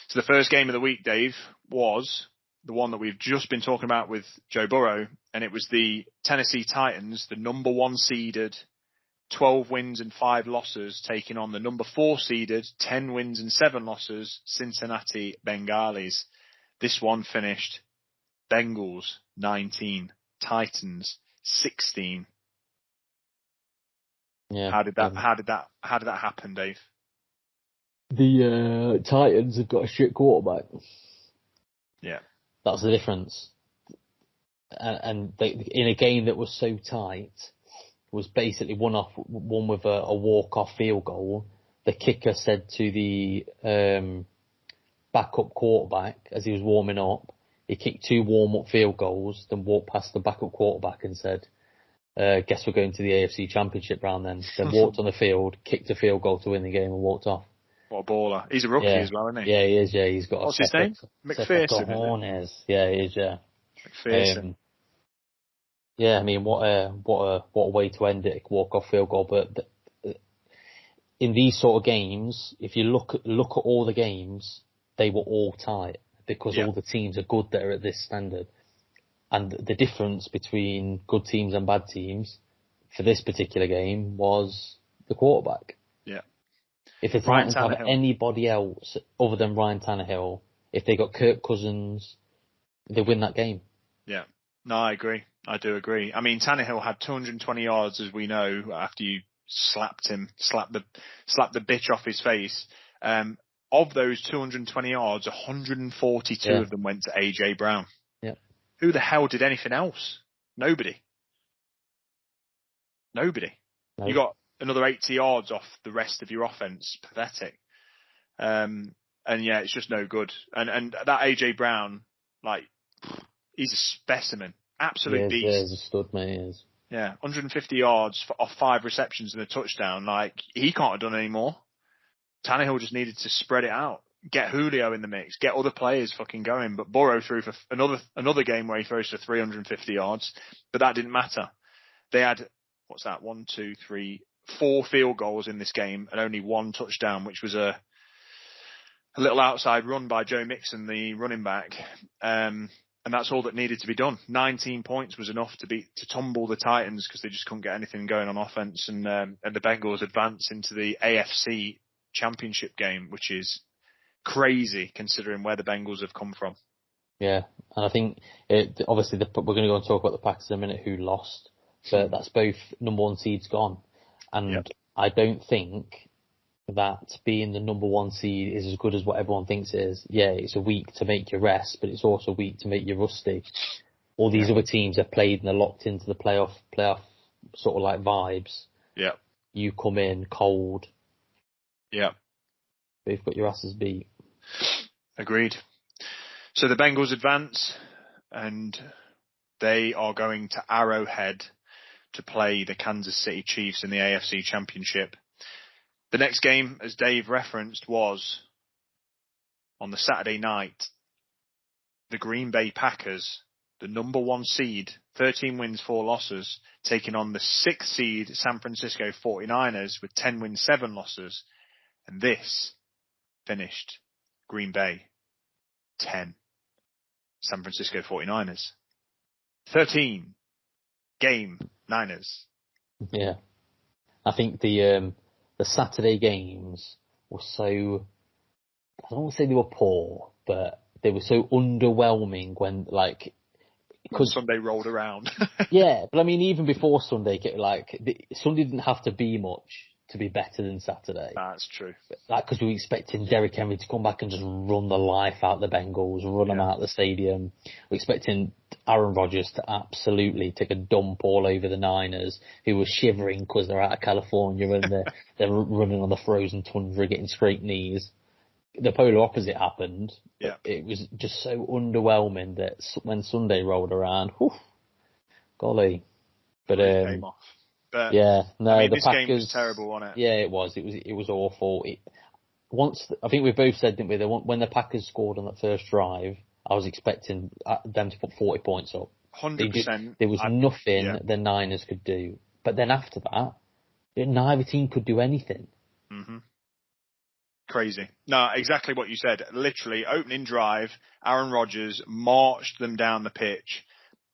So the first game of the week, Dave, was the one that we've just been talking about with Joe Burrow, and it was the Tennessee Titans, the number 1 seeded, 12 wins and 5 losses, taking on the number 4 seeded, 10 wins and 7 losses, Cincinnati Bengalis. This one finished Bengals 19, Titans 16.
Yeah.
How did that happen, Dave?
The Titans have got a shit quarterback.
Yeah.
That's the difference. And they, in a game that was so tight, was basically won with a walk-off field goal. The kicker said to the backup quarterback as he was warming up, he kicked 2 warm-up field goals, then walked past the backup quarterback and said, guess we're going to the AFC Championship round then. Then walked on the field, kicked a field goal to win the game and walked off.
What a baller. He's a rookie as well, isn't he?
Yeah, he is, yeah. He's got
What's his name? McPherson.
Yeah, he is, yeah.
McPherson.
Yeah, I mean, what a way to end it, walk-off field goal. But in these sort of games, if you look at all the games, they were all tight because all the teams are good that are at this standard. And the difference between good teams and bad teams for this particular game was the quarterback.
Yeah.
If the Titans have anybody else other than Ryan Tannehill, if they got Kirk Cousins, they win that game.
Yeah. No, I agree. I do agree. I mean, Tannehill had 220 yards, as we know, after you slapped the bitch off his face. Of those 220 yards, 142 of them went to AJ Brown.
Yeah.
Who the hell did anything else? Nobody. No. You got another 80 yards off the rest of your offense. Pathetic. And yeah, it's just no good. And that AJ Brown, like, he's a specimen. Absolute beast.
Yeah, he's a stud, mate. He is.
Yeah, 150 yards off 5 receptions and a touchdown. Like, he can't have done any more. Tannehill just needed to spread it out. Get Julio in the mix. Get other players fucking going. But Burrow threw for another game where he throws for 350 yards. But that didn't matter. They had, 4 field goals in this game and only 1 touchdown, which was a little outside run by Joe Mixon, the running back. And And that's all that needed to be done. 19 points was enough to tumble the Titans because they just couldn't get anything going on offense. And the Bengals advance into the AFC Championship game, which is crazy considering where the Bengals have come from.
Yeah, and I think obviously we're going to go and talk about the Packers in a minute who lost, but that's both number one seeds gone. And I don't think that being the number one seed is as good as what everyone thinks it is. Yeah, it's a week to make you rest, but it's also a week to make you rusty. All these other teams have played and they're locked into the playoff sort of like vibes.
Yeah.
You come in cold.
Yeah.
They've got your asses beat.
Agreed. So the Bengals advance and they are going to Arrowhead to play the Kansas City Chiefs in the AFC Championship. The next game, as Dave referenced, was on the Saturday night. The Green Bay Packers, the number one seed, 13 wins, 4 losses, taking on the 6th seed San Francisco 49ers with 10 wins, 7 losses. And this finished Green Bay 10. San Francisco 49ers 13. Game Niners.
Yeah. I think the Saturday games were so, I don't want to say they were poor, but they were so underwhelming when
Sunday rolled around.
Yeah, but I mean, even before Sunday, Sunday didn't have to be much to be better than Saturday.
That's true.
Because we were expecting Derrick Henry to come back and just run the life out the Bengals, run them out of the stadium. We're expecting Aaron Rodgers to absolutely take a dump all over the Niners, who were shivering because they're out of California and they're running on the frozen tundra, getting scraped knees. The polar opposite happened.
Yeah.
It was just so underwhelming that when Sunday rolled around, golly. But
came off. But,
the Packers,
game was terrible, wasn't it?
Yeah, it was. It was awful. I think we both said, didn't we, that when the Packers scored on that first drive, I was expecting them to put 40 points up.
100%.
There was nothing the Niners could do. But then after that, neither team could do anything.
Mm-hmm. Crazy. No, exactly what you said. Literally, opening drive, Aaron Rodgers marched them down the pitch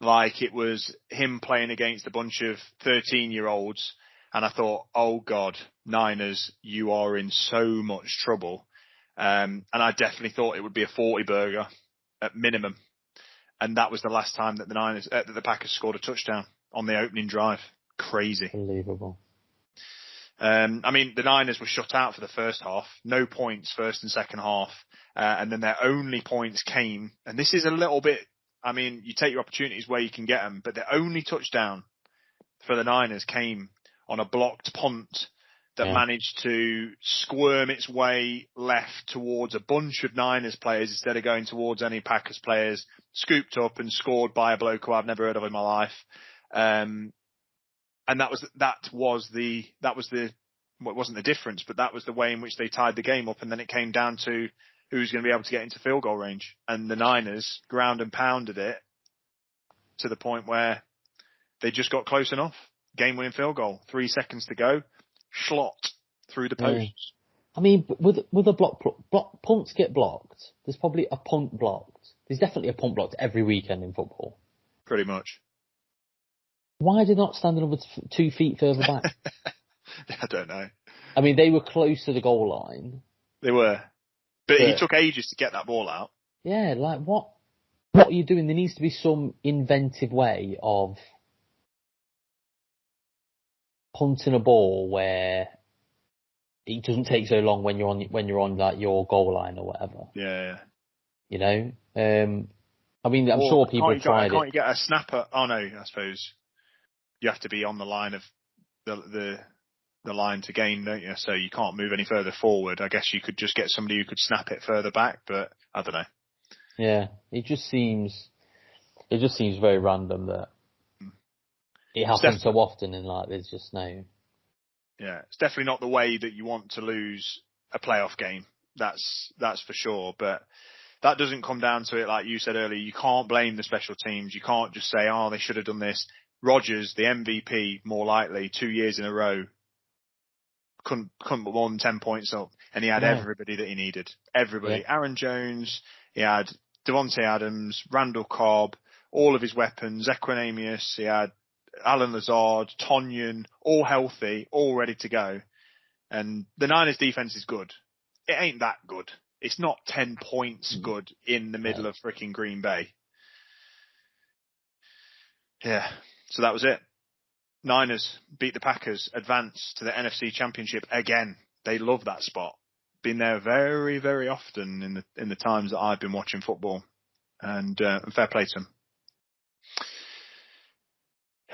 like it was him playing against a bunch of 13-year-olds. And I thought, oh God, Niners, you are in so much trouble. And I definitely thought it would be a 40 burger at minimum. And that was the last time that the Packers scored a touchdown on the opening drive. Crazy.
Unbelievable.
The Niners were shut out for the first half. No points first and second half. And then their only points came, and this is a little bit, you take your opportunities where you can get them, but the only touchdown for the Niners came on a blocked punt that managed to squirm its way left towards a bunch of Niners players instead of going towards any Packers players, scooped up and scored by a bloke who I've never heard of in my life. And that was the well, it wasn't the difference, but that was the way in which they tied the game up. And then it came down to who's going to be able to get into field goal range. And the Niners ground and pounded it to the point where they just got close enough. Game winning field goal, 3 seconds to go, slot through the posts.
With a punts get blocked. There's probably a punt blocked. There's definitely a punt blocked every weekend in football.
Pretty much.
Why did they not stand another 2 feet further back?
I don't know.
They were close to the goal line.
They were. But he took ages to get that ball out.
Yeah, what are you doing? There needs to be some inventive way of punting a ball where it doesn't take so long when you're on like your goal line or whatever.
Yeah.
I'm sure people have tried it.
Can't you get a snapper? Oh no, I suppose you have to be on the line of the line to gain, don't you? So you can't move any further forward. I guess you could just get somebody who could snap it further back, but I don't know.
Yeah, it just seems very random that it happens so often, and there's just no.
Yeah, it's definitely not the way that you want to lose a playoff game. That's for sure. But that doesn't come down to it, like you said earlier. You can't blame the special teams. You can't just say, oh, they should have done this. Rodgers, the MVP, more likely 2 years in a row, couldn't put more than 10 points up, and he had everybody that he needed. Everybody. Yeah. Aaron Jones, he had Devontae Adams, Randall Cobb, all of his weapons, Equinemius, he had Alan Lazard, Tonyan, all healthy, all ready to go. And the Niners defense is good. It ain't that good. It's not 10 points good in the middle of freaking Green Bay. Yeah. So that was it. Niners beat the Packers, advance to the NFC Championship again. They love that spot. Been there very, very often in the times that I've been watching football. And fair play to them.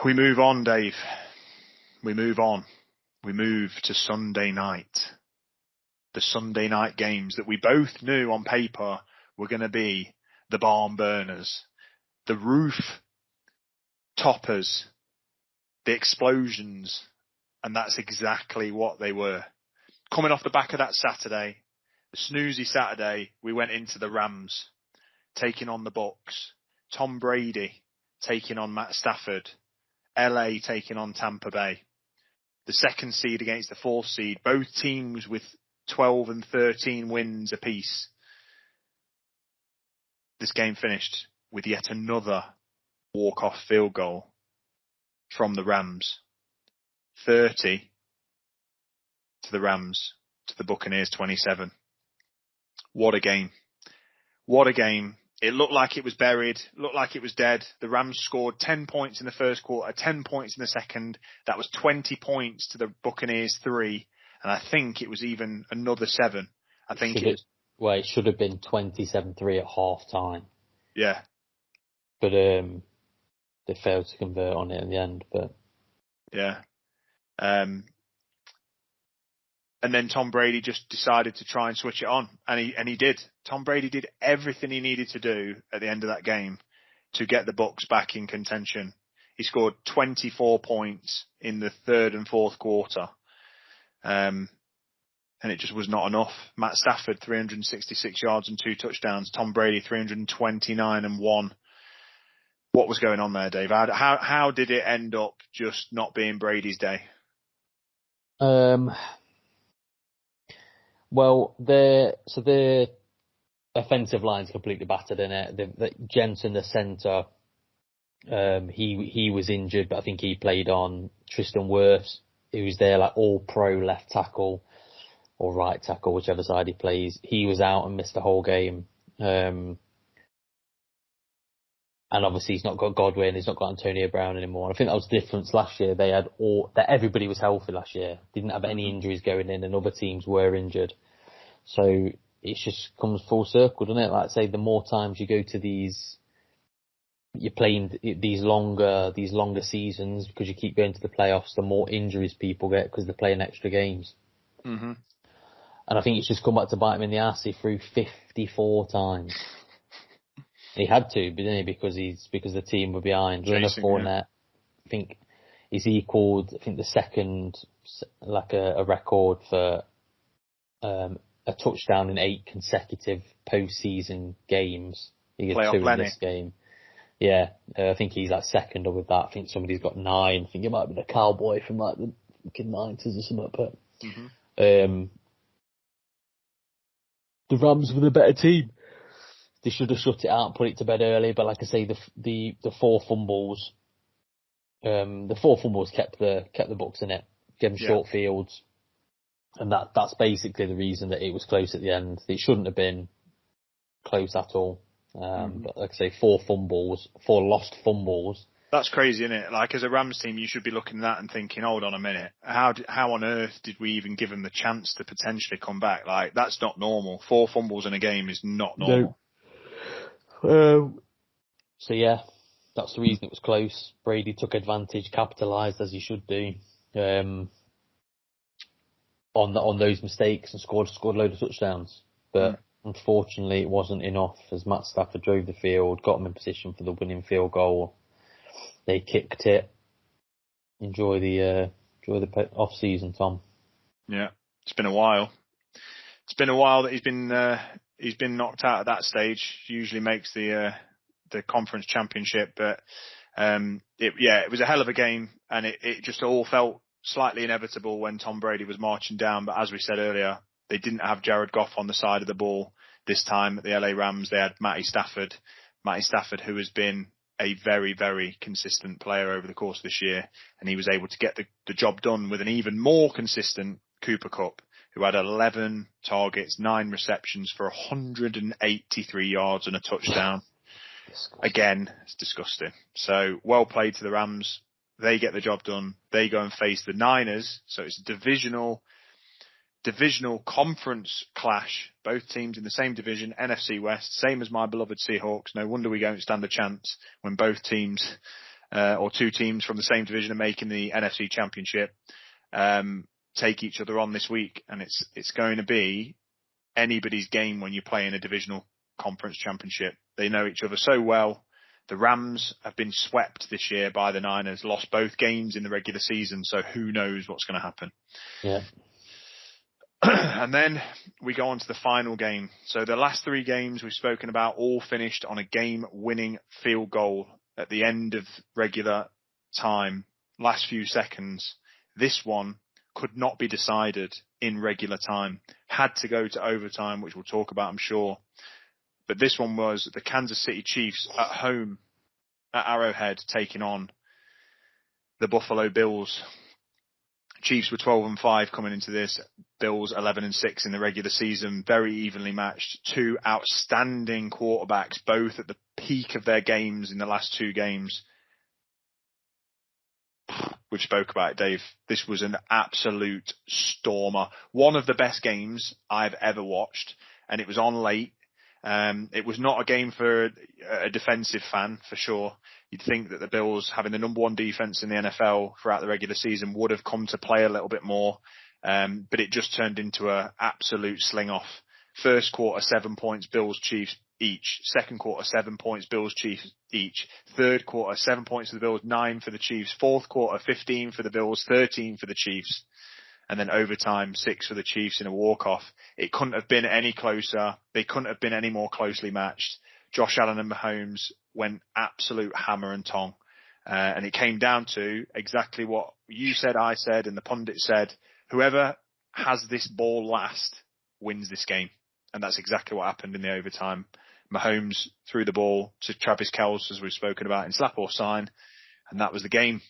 We move on, Dave. We move on. We move to Sunday night. The Sunday night games that we both knew on paper were going to be the barn burners, the roof toppers, the explosions, and that's exactly what they were. Coming off the back of that Saturday, the snoozy Saturday, we went into the Rams, taking on the Bucs, Tom Brady taking on Matt Stafford, LA taking on Tampa Bay. The second seed against the fourth seed, both teams with 12 and 13 wins apiece. This game finished with yet another walk-off field goal from the Rams. 30 to the Rams, to the Buccaneers 27. What a game. What a game. It looked like it was buried, looked like it was dead. The Rams scored 10 points in the first quarter, 10 points in the second. That was 20 points to the Buccaneers 3. And I think it was even another 7.
It should have been 27-3 at half time.
Yeah.
But they failed to convert on it in the end. But
yeah. And then Tom Brady just decided to try and switch it on. And he did. Tom Brady did everything he needed to do at the end of that game to get the Bucs back in contention. He scored 24 points in the third and fourth quarter. And it just was not enough. Matt Stafford, 366 yards and 2 touchdowns. Tom Brady, 329 and 1. What was going on there, Dave? How did it end up just not being Brady's day?
Well, their offensive line's completely battered in it. Jensen, the centre, he was injured, but I think he played on Tristan Wirfs, who's their like all-pro left tackle or right tackle, whichever side he plays. He was out and missed the whole game. And obviously he's not got Godwin, he's not got Antonio Brown anymore. And I think that was the difference last year. They had that everybody was healthy last year. Didn't have any injuries going in, and other teams were injured. So it just comes full circle, doesn't it? Like I say, the more times you go to you're playing these longer seasons because you keep going to the playoffs, the more injuries people get because they're playing extra games.
Mm-hmm.
And I think it's just come back to bite him in the ass. He threw 54 times. He had to, didn't he? Because the team were behind. Leonard Fournette, I think, he's equalled, the second, like a record for a touchdown in 8 consecutive postseason games. He gets 2 in this game. Yeah, I think he's like second with that. I think somebody's got 9. I think it might have been a cowboy from like the 90s or something. But the Rams were the better team. They should have shut it out and put it to bed early, but like I say, the 4 fumbles, kept the Bucs in it, gave them short fields, and that's basically the reason that it was close at the end. It shouldn't have been close at all. But like I say, 4 lost fumbles.
That's crazy, isn't it? Like as a Rams team, you should be looking at that and thinking, hold on a minute, how on earth did we even give them the chance to potentially come back? Like that's not normal. 4 fumbles in a game is not normal.
So yeah, that's the reason it was close. Brady took advantage, capitalised as he should do on those mistakes and scored a load of touchdowns. But unfortunately, it wasn't enough as Matt Stafford drove the field, got him in position for the winning field goal. They kicked it. Enjoy the off season, Tom.
Yeah, it's been a while. It's been a while that he's been knocked out at that stage. Usually makes the conference championship, but it was a hell of a game, and it just all felt slightly inevitable when Tom Brady was marching down. But as we said earlier, they didn't have Jared Goff on the side of the ball. this time at the LA Rams, they had Matty Stafford, who has been a very, very consistent player over the course of this year, and he was able to get the job done with an even more consistent Cooper Kupp, who had 11 targets, 9 receptions for 183 yards and a touchdown. Again, it's disgusting. So well played to the Rams. They get the job done. They go and face the Niners. So it's a divisional conference clash. Both teams in the same division, NFC West, same as my beloved Seahawks. No wonder we don't stand a chance when both teams, or two teams from the same division are making the NFC Championship, take each other on this week. And it's going to be anybody's game when you play in a divisional conference championship. They know each other so well. The Rams have been swept this year by the Niners, lost both games in the regular season, so who knows what's going to happen.
Yeah.
And then we go on to the final game. So the last 3 games we've spoken about all finished on a game-winning field goal at the end of regular time, last few seconds. This one could not be decided in regular time, had to go to overtime, which we'll talk about, I'm sure. But this one was the Kansas City Chiefs at home at Arrowhead taking on the Buffalo Bills. Chiefs were 12-5 coming into this. Bills 11-6 in the regular season. Very evenly matched. 2 outstanding quarterbacks, both at the peak of their games in the last 2 games. We've spoke about it, Dave. This was an absolute stormer. One of the best games I've ever watched, and it was on late. It was not a game for a defensive fan, for sure. You'd think that the Bills, having the number 1 defense in the NFL throughout the regular season, would have come to play a little bit more. But it just turned into an absolute sling-off. First quarter, 7 points, Bills, Chiefs each. Second quarter, 7 points, Bills, Chiefs each. Third quarter, 7 points for the Bills, 9 for the Chiefs. Fourth quarter, 15 for the Bills, 13 for the Chiefs. And then overtime, 6 for the Chiefs in a walk-off. It couldn't have been any closer. They couldn't have been any more closely matched. Josh Allen and Mahomes went absolute hammer and tong. And it came down to exactly what you said, I said, and the pundit said. Whoever has this ball last wins this game. And that's exactly what happened in the overtime. Mahomes threw the ball to Travis Kelce, as we've spoken about, in slap or sign. And that was the game.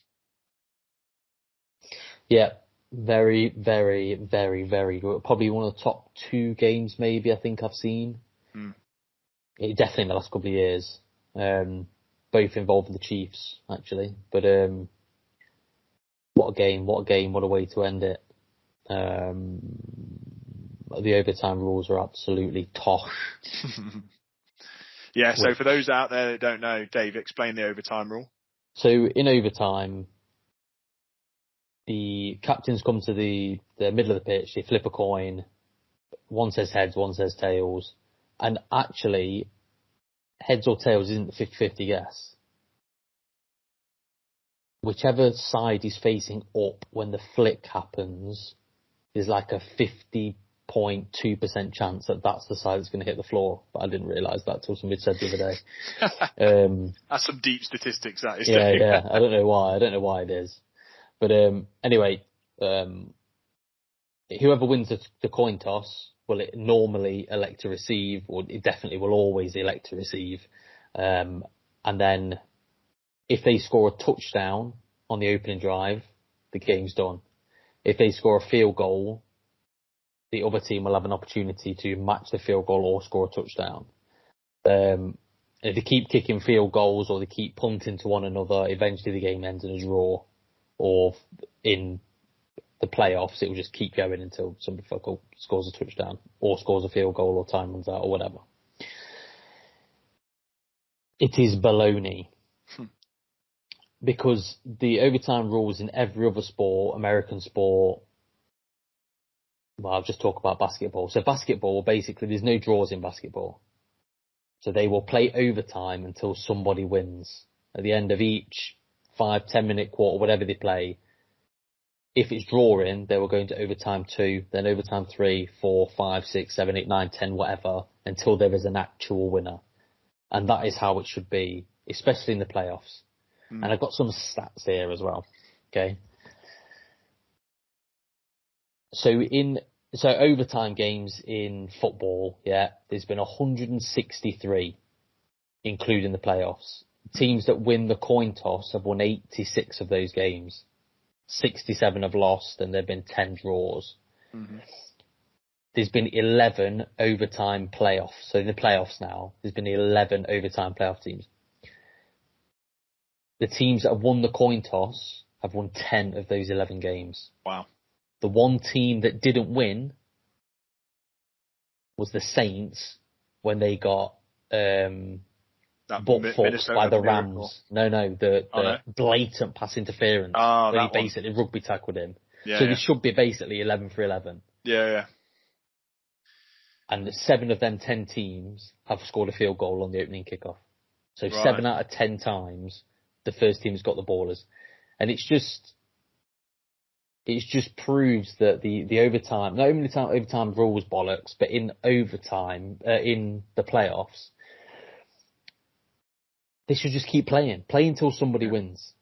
Yeah. Very, very, very, very good. Probably one of the top 2 games maybe I think I've seen. Definitely in the last couple of years. Both involving the Chiefs, actually. But what a game, what a way to end it. The overtime rules are absolutely tosh.
Yeah, so for those out there that don't know, Dave, explain the overtime rule.
So in overtime, the captains come to the middle of the pitch, they flip a coin. One says heads, one says tails. And actually, heads or tails isn't the 50-50 guess. Whichever side is facing up when the flick happens, there's like a 50.2% chance that that's the side that's going to hit the floor. But I didn't realise that till somebody said the other day.
That's some deep statistics, that is.
Yeah. I don't know why it is. But anyway, whoever wins the coin toss will normally elect to receive, or it definitely will always elect to receive. And then if they score a touchdown on the opening drive, the game's done. If they score a field goal, the other team will have an opportunity to match the field goal or score a touchdown. If they keep kicking field goals or they keep punting to one another, eventually the game ends in a draw. Or in the playoffs, it will just keep going until somebody scores a touchdown or scores a field goal or time runs out or whatever. It is baloney. Because the overtime rules in every other sport, American sport, well, I'll just talk about basketball. So basketball, basically, there's no draws in basketball. So they will play overtime until somebody wins. At the end of each 5-10 minute quarter, whatever they play, if it's drawing, they will go into overtime 2, then overtime 3, 4, 5, 6, 7, 8, 9, 10, whatever, until there is an actual winner. And that is how it should be, especially in the playoffs. And I've got some stats here as well. Okay. So So overtime games in football, there's been 163, including the playoffs. Teams that win the coin toss have won 86 of those games. 67 have lost, and there have been 10 draws.
Mm-hmm.
There's been 11 overtime playoffs. So in the playoffs now, there's been 11 overtime playoff teams. The teams that have won the coin toss have won 10 of those 11 games.
Wow.
The one team that didn't win was the Saints when they got butt fucked by the Rams. No, the blatant pass interference. Where he basically rugby tackled him.
Yeah,
so it should be basically 11 for 11.
Yeah.
And 7 of them 10 teams have scored a field goal on the opening kickoff. So 7 out of 10 times, the first team has got the ballers. And it just proves that the overtime, not only the overtime rule was bollocks, but in overtime, in the playoffs, they should just keep playing until somebody wins.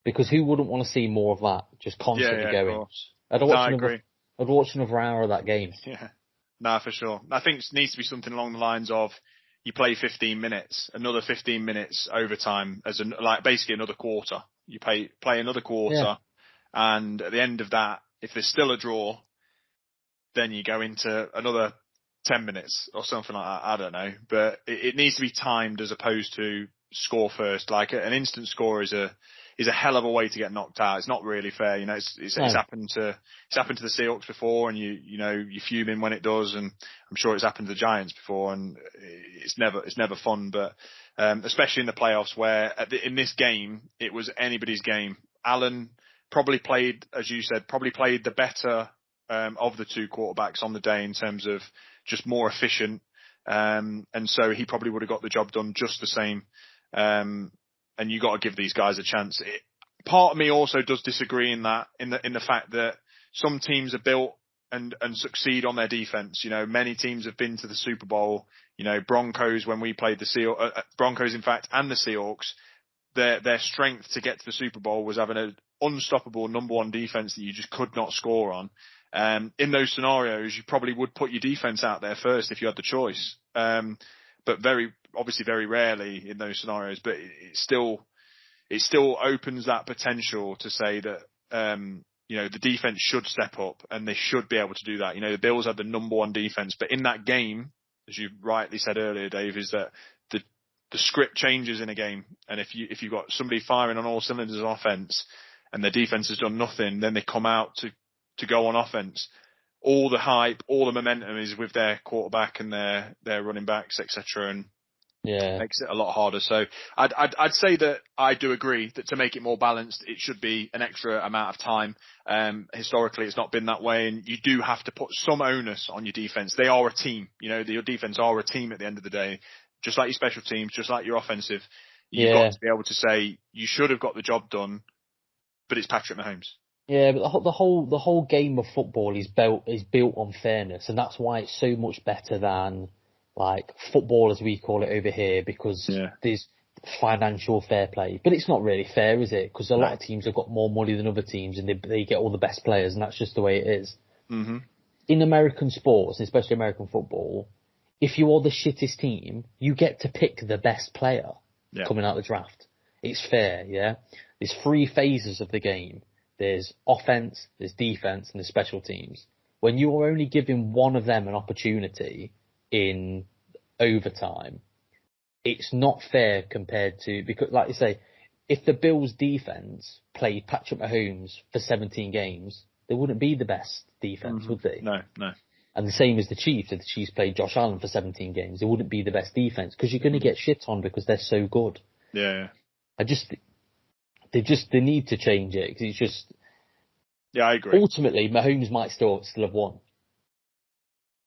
Because who wouldn't want to see more of that, just constantly going? I'd watch another hour of that game.
Yeah, no, for sure. I think it needs to be something along the lines of you play 15 minutes, another 15 minutes overtime as basically another quarter. You play another quarter, and at the end of that, if there's still a draw, then you go into another 10 minutes or something like that. I don't know, but it needs to be timed as opposed to score first. Like an instant score is a hell of a way to get knocked out. It's not really fair. You know, it's happened to the Seahawks before, and you're fuming when it does, and I'm sure it's happened to the Giants before, and it's never fun. But especially in the playoffs, where in this game it was anybody's game. Allen probably played, as you said, the better of the two quarterbacks on the day in terms of just more efficient, and so he probably would have got the job done just the same. And you got to give these guys a chance. Part of me also does disagree in the fact that some teams are built and succeed on their defense. You know, many teams have been to the Super Bowl. You know, Broncos when we played the Broncos, in fact, and the Seahawks, their strength to get to the Super Bowl was having an unstoppable number one defense that you just could not score on. In those scenarios, you probably would put your defense out there first if you had the choice. But very rarely in those scenarios. But it still opens that potential to say that the defense should step up and they should be able to do that. You know, the Bills had the number one defense, but in that game, as you rightly said earlier, Dave, is that the script changes in a game, and if you've got somebody firing on all cylinders on offense and their defense has done nothing, then they come out to go on offense. All the hype, all the momentum is with their quarterback and their running backs, etc., and makes it a lot harder. So I'd say that I do agree that to make it more balanced, it should be an extra amount of time. Historically, it's not been that way, and you do have to put some onus on your defense. They are a team. You know, your defense are a team at the end of the day, just like your special teams, just like your offensive. You've got to be able to say you should have got the job done, but it's Patrick Mahomes.
Yeah, but the whole game of football is built on fairness, and that's why it's so much better than like football as we call it over here, because there's financial fair play. But it's not really fair, is it? Because a lot of teams have got more money than other teams, and they get all the best players, and that's just the way it is. Mm-hmm. In American sports, especially American football, if you are the shittest team, you get to pick the best player coming out of the draft. It's fair, yeah? There's 3 phases of the game. There's offense, there's defense, and there's special teams. When you are only giving one of them an opportunity in overtime, it's not fair compared to, because like you say, if the Bills defense played Patrick Mahomes for 17 games, they wouldn't be the best defense, would they?
No.
And the same as the Chiefs. If the Chiefs played Josh Allen for 17 games, they wouldn't be the best defense, because you're going to get shit on because they're so good.
Yeah.
They need to change it, because it's just.
Yeah, I agree.
Ultimately, Mahomes might still have won,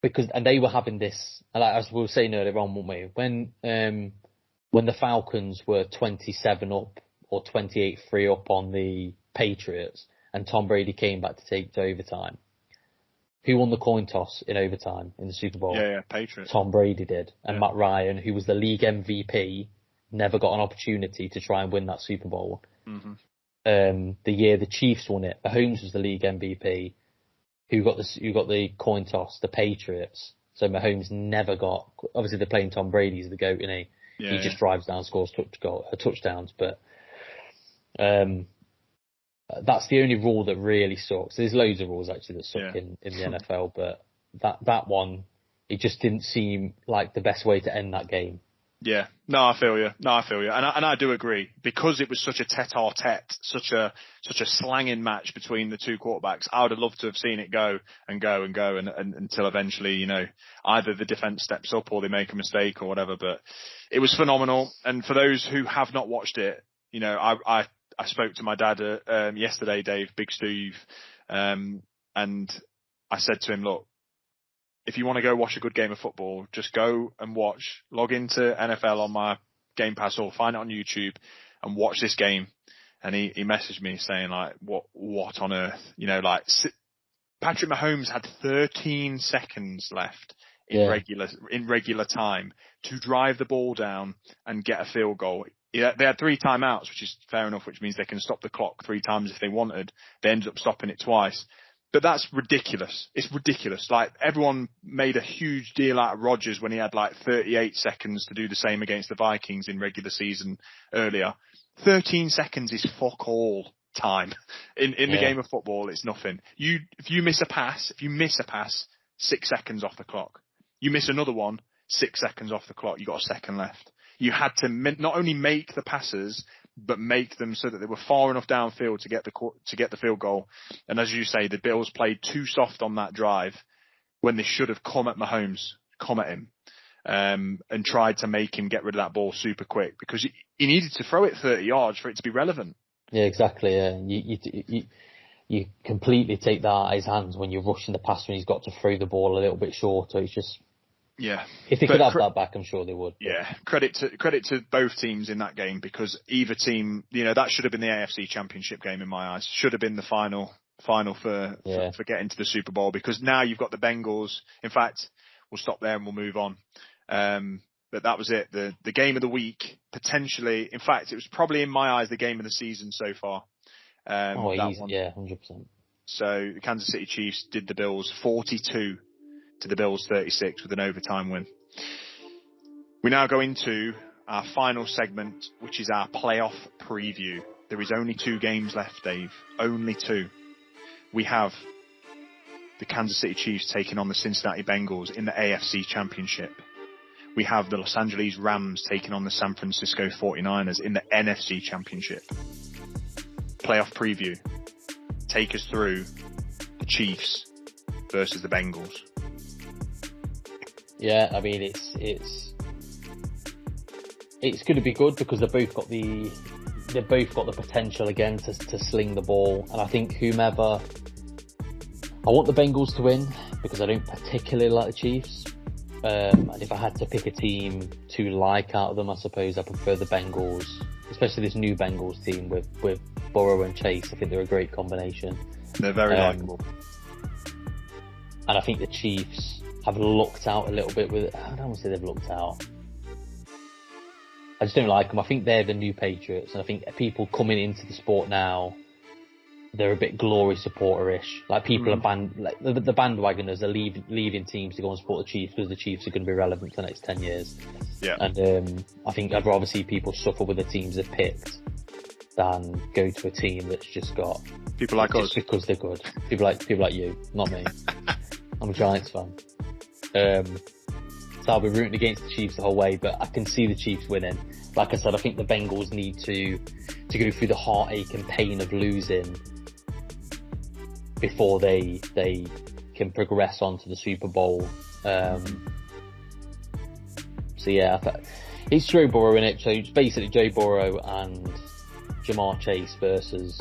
and they were having this. As we were saying earlier on, weren't we? When the Falcons were 27 up or 28-3 up on the Patriots, and Tom Brady came back to take to overtime. Who won the coin toss in overtime in the Super Bowl?
Yeah, Patriots.
Tom Brady did, and Matt Ryan, who was the league MVP, never got an opportunity to try and win that Super Bowl. Mm-hmm. The year the Chiefs won it, Mahomes was the league MVP. who got the coin toss? The Patriots. So Mahomes never got. Obviously, they're playing Tom Brady as the GOAT, you know.
Yeah,
He just drives down, scores touchdowns. But that's the only rule that really sucks. There's loads of rules actually that suck in the NFL, but that one, it just didn't seem like the best way to end that game.
Yeah, no, I feel you. And I do agree, because it was such a tete-a-tete, such a slanging match between the two quarterbacks. I would have loved to have seen it go until eventually, you know, either the defense steps up or they make a mistake or whatever. But it was phenomenal. And for those who have not watched it, you know, I spoke to my dad yesterday, Dave, Big Steve, and I said to him, look, if you want to go watch a good game of football, just go and log into NFL on my Game Pass or find it on YouTube and watch this game. And he messaged me saying, like, what on earth? You know, like, Patrick Mahomes had 13 seconds left in regular time to drive the ball down and get a field goal. Yeah, they had 3 timeouts, which is fair enough, which means they can stop the clock 3 times if they wanted. They ended up stopping it twice. But that's ridiculous. It's ridiculous. Like, everyone made a huge deal out of Rodgers when he had like 38 seconds to do the same against the Vikings in regular season earlier. 13 seconds is fuck all time. In the game of football, it's nothing. If you miss a pass, 6 seconds off the clock. You miss another one, 6 seconds off the clock. You got a second left. You had to not only make the passes, but make them so that they were far enough downfield to get the field goal. And as you say, the Bills played too soft on that drive when they should have come at Mahomes, and tried to make him get rid of that ball super quick, because he needed to throw it 30 yards for it to be relevant. Yeah,
exactly. You completely take that out of his hands when you're rushing the pass when he's got to throw the ball a little bit shorter. It's just.
Yeah.
If they could have that back, I'm sure they would.
Yeah. Credit to both teams in that game, because either team, you know, that should have been the AFC Championship game in my eyes. Should have been the final for getting to the Super Bowl, because now you've got the Bengals. In fact, we'll stop there and we'll move on. But that was it. The game of the week, potentially. In fact, it was probably in my eyes the game of the season so far.
Easy. Yeah, 100%.
So the Kansas City Chiefs did the Bills 42 to the Bills 36 with an overtime win. We now go into our final segment, which is our playoff preview. There is only 2 games left, Dave. Only 2. We have the Kansas City Chiefs taking on the Cincinnati Bengals in the AFC Championship. We have the Los Angeles Rams taking on the San Francisco 49ers in the NFC Championship. Playoff preview. Take us through the Chiefs versus the Bengals.
Yeah, I mean, it's going to be good, because they've both got the potential again to sling the ball. And I think I want the Bengals to win, because I don't particularly like the Chiefs. And if I had to pick a team to like out of them, I suppose I prefer the Bengals, especially this new Bengals team with Burrow and Chase. I think they're a great combination.
They're very likeable.
And I think the Chiefs have lucked out a little bit with. I don't want to say they've lucked out. I just don't like them. I think they're the new Patriots, and I think people coming into the sport now, they're a bit glory supporter-ish. Like, people are the bandwagoners are leaving teams to go and support the Chiefs because the Chiefs are going to be relevant for the next 10 years.
Yeah.
And I think I'd rather see people suffer with the teams they've picked than go to a team that's just got
people like us
because they're good. People like you, not me. I'm a Giants fan. So I'll be rooting against the Chiefs the whole way, but I can see the Chiefs winning. Like I said, I think the Bengals need to go through the heartache and pain of losing before they can progress on to the Super Bowl. So yeah, it's Joe Burrow in it. So it's basically Joe Burrow and Jamar Chase versus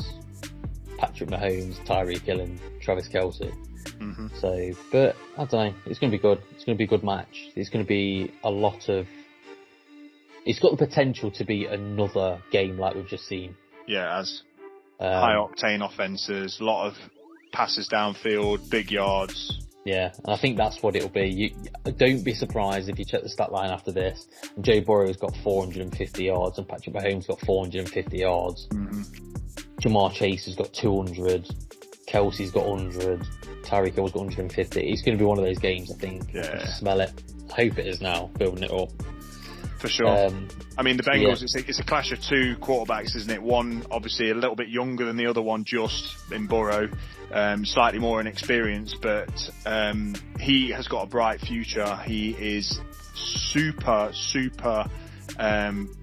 Patrick Mahomes, Tyreek Hill and Travis Kelce.
Mm-hmm.
So, but I don't know. It's going to be good. It's going to be a good match. It's going to be a lot of. It's got the potential to be another game like we've just seen.
Yeah, as high octane offenses, a lot of passes downfield, big yards.
Yeah, and I think that's what it'll be. Don't be surprised if you check the stat line after this. Joe Burrow's got 450 yards and Patrick Mahomes got 450 yards.
Mm-hmm.
Jamar Chase has got 200. Kelsey's got 100. Tyreek Hill's got 150. It's going to be one of those games, I think.
Yeah.
I can just smell it. I hope it is now, building it up.
For sure. I mean, the Bengals,
yeah.
it's a clash of two quarterbacks, isn't it? One, obviously, a little bit younger than the other one, just in Burrow, slightly more inexperienced, but he has got a bright future. He is super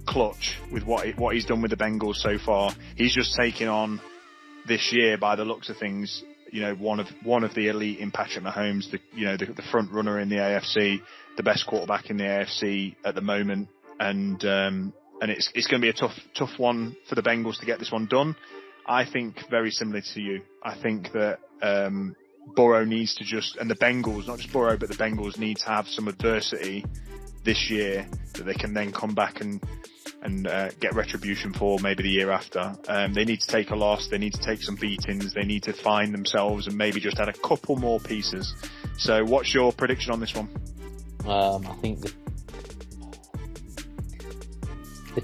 clutch with what he's done with the Bengals so far. He's just taken on this year, by the looks of things, one of the elite in Patrick Mahomes, the front runner in the AFC, the best quarterback in the AFC at the moment, and it's going to be a tough one for the Bengals to get this one done. I think very similar to you. I think that Burrow needs to and the Bengals, not just Burrow, but the Bengals need to have some adversity this year that they can then come back and get retribution for maybe the year after. They need to take a loss. They need to take some beatings. They need to find themselves and maybe just add a couple more pieces. So what's your prediction on this one?
I think the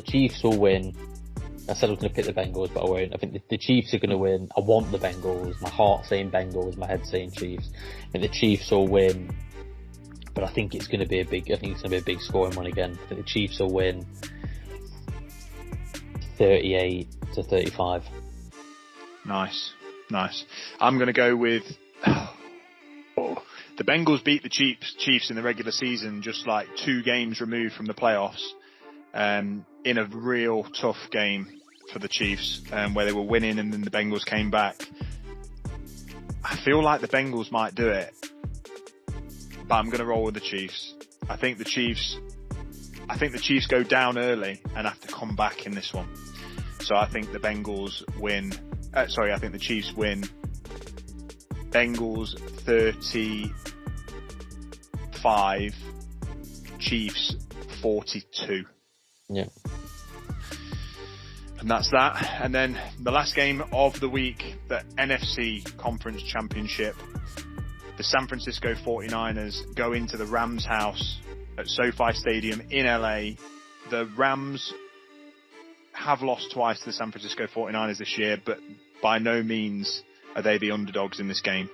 Chiefs will win. I said I was going to pick the Bengals, but I won't. I think the Chiefs are going to win. I want the Bengals. My heart saying Bengals, my head saying Chiefs. I think the Chiefs will win. But I think it's going to be a big scoring one again. I think the Chiefs will win 38-35.
Nice. I'm going to go with the Bengals beat the Chiefs in the regular season, just like 2 games removed from the playoffs, in a real tough game for the Chiefs, where they were winning and then the Bengals came back. I feel like the Bengals might do it, but I'm going to roll with the Chiefs. I think the Chiefs go down early and have to come back in this one. So I think the Bengals win. I think the Chiefs win. Bengals 35, Chiefs 42.
Yeah.
And that's that. And then the last game of the week, the NFC Conference Championship. The San Francisco 49ers go into the Rams' house at SoFi Stadium in LA. The Rams have lost twice to the San Francisco 49ers this year, but by no means are they the underdogs in this game.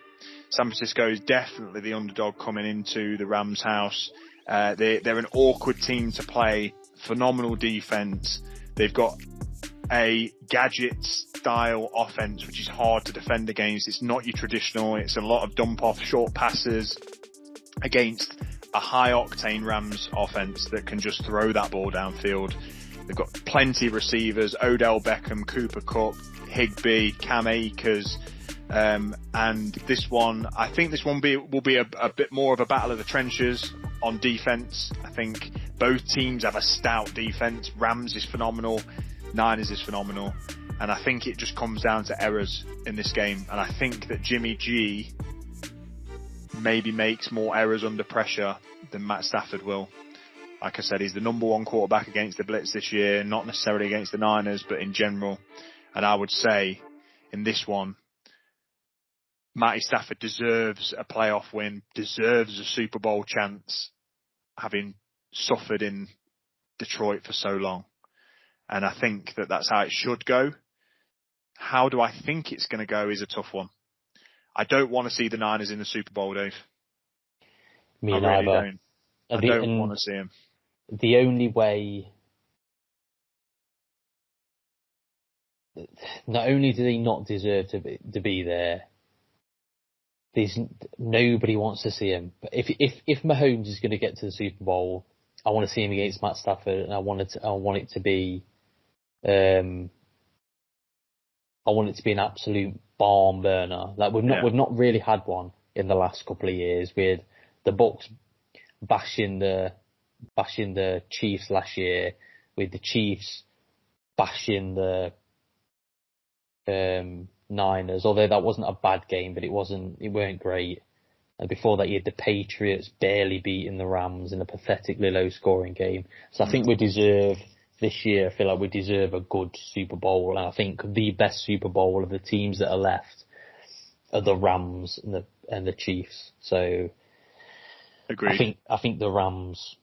San Francisco is definitely the underdog coming into the Rams' house. They're an awkward team to play. Phenomenal defense. They've got a gadget-style offense, which is hard to defend against. It's not your traditional. It's a lot of dump-off short passes against a high-octane Rams offense that can just throw that ball downfield. They've got plenty of receivers: Odell Beckham, Cooper Kupp, Higbee, Cam Akers. And this one, I think this one will be a bit more of a battle of the trenches on defense. I think both teams have a stout defense. Rams is phenomenal. Niners is phenomenal. And I think it just comes down to errors in this game. And I think that Jimmy G maybe makes more errors under pressure than Matt Stafford will. Like I said, he's the number 1 quarterback against the blitz this year, not necessarily against the Niners, but in general. And I would say in this one, Matty Stafford deserves a playoff win, deserves a Super Bowl chance, having suffered in Detroit for so long. And I think that that's how it should go. How do I think it's going to go is a tough one. I don't want to see the Niners in the Super Bowl, Dave.
Me
I really don't. I don't want to see them.
The only way... Not only do they not deserve to be there, nobody wants to see him. But if Mahomes is going to get to the Super Bowl, I want to see him against Matt Stafford, and I want it to be an absolute barn burner. Like we've not really had one in the last couple of years, with the Bucs bashing the Chiefs last year, with the Chiefs bashing the Niners, although that wasn't a bad game, but it weren't great. And before that, you had the Patriots barely beating the Rams in a pathetically low scoring game. So I think this year, I feel like we deserve a good Super Bowl. And I think the best Super Bowl of the teams that are left are the Rams and the Chiefs. So
agreed.
I think the Rams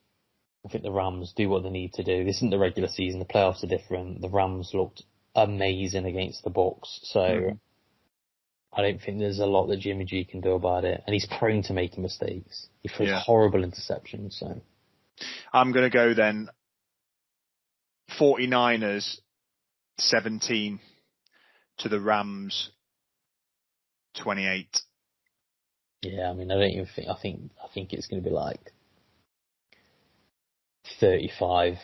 do what they need to do. This isn't the regular season. The playoffs are different. The Rams looked amazing against the Bucs. So I don't think there's a lot that Jimmy G can do about it, and he's prone to making mistakes. He throws
Yeah.
horrible interceptions. So
I'm going to go then 49ers 17 to the Rams 28.
yeah, I mean, I don't even think. I think it's going to be like 35-10.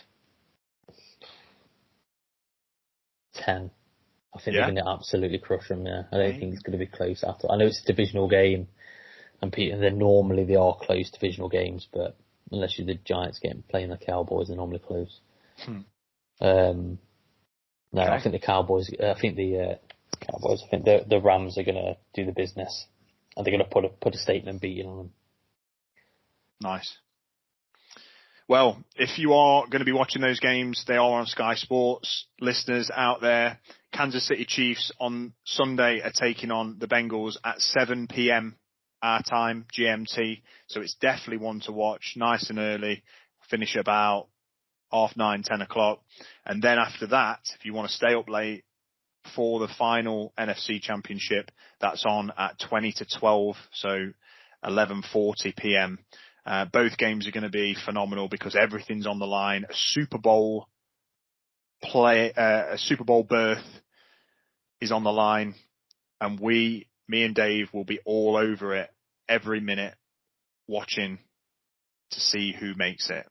I think they're going to absolutely crush them. Yeah, I don't think it's going to be close at all. I know it's a divisional game, and normally they are close divisional games, but unless you're the Giants playing the Cowboys, they're normally close. No, okay. I think the Cowboys. I think the Cowboys. I think the Rams are going to do the business, and they're going to put a statement beating on them.
Nice. Well, if you are going to be watching those games, they are on Sky Sports. Listeners out there, Kansas City Chiefs on Sunday are taking on the Bengals at 7 p.m. our time, GMT. So it's definitely one to watch. Nice and early. Finish about 9:30, 10 o'clock. And then after that, if you want to stay up late for the final NFC Championship, that's on at 20 to 12. So 11:40 p.m. Both games are going to be phenomenal because everything's on the line. A Super Bowl berth is on the line, and me and Dave will be all over it every minute, watching to see who makes it.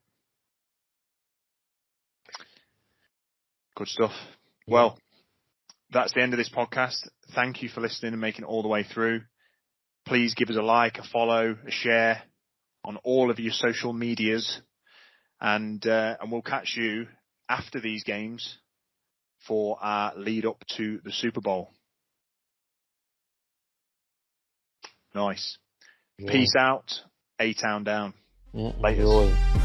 Good stuff. Yeah. Well, that's the end of this podcast. Thank you for listening and making it all the way through. Please give us a like, a follow, a share on all of your social medias, and we'll catch you after these games for our lead up to the Super Bowl. Nice. Yeah. Peace out. A-Town down.
Yeah, laters.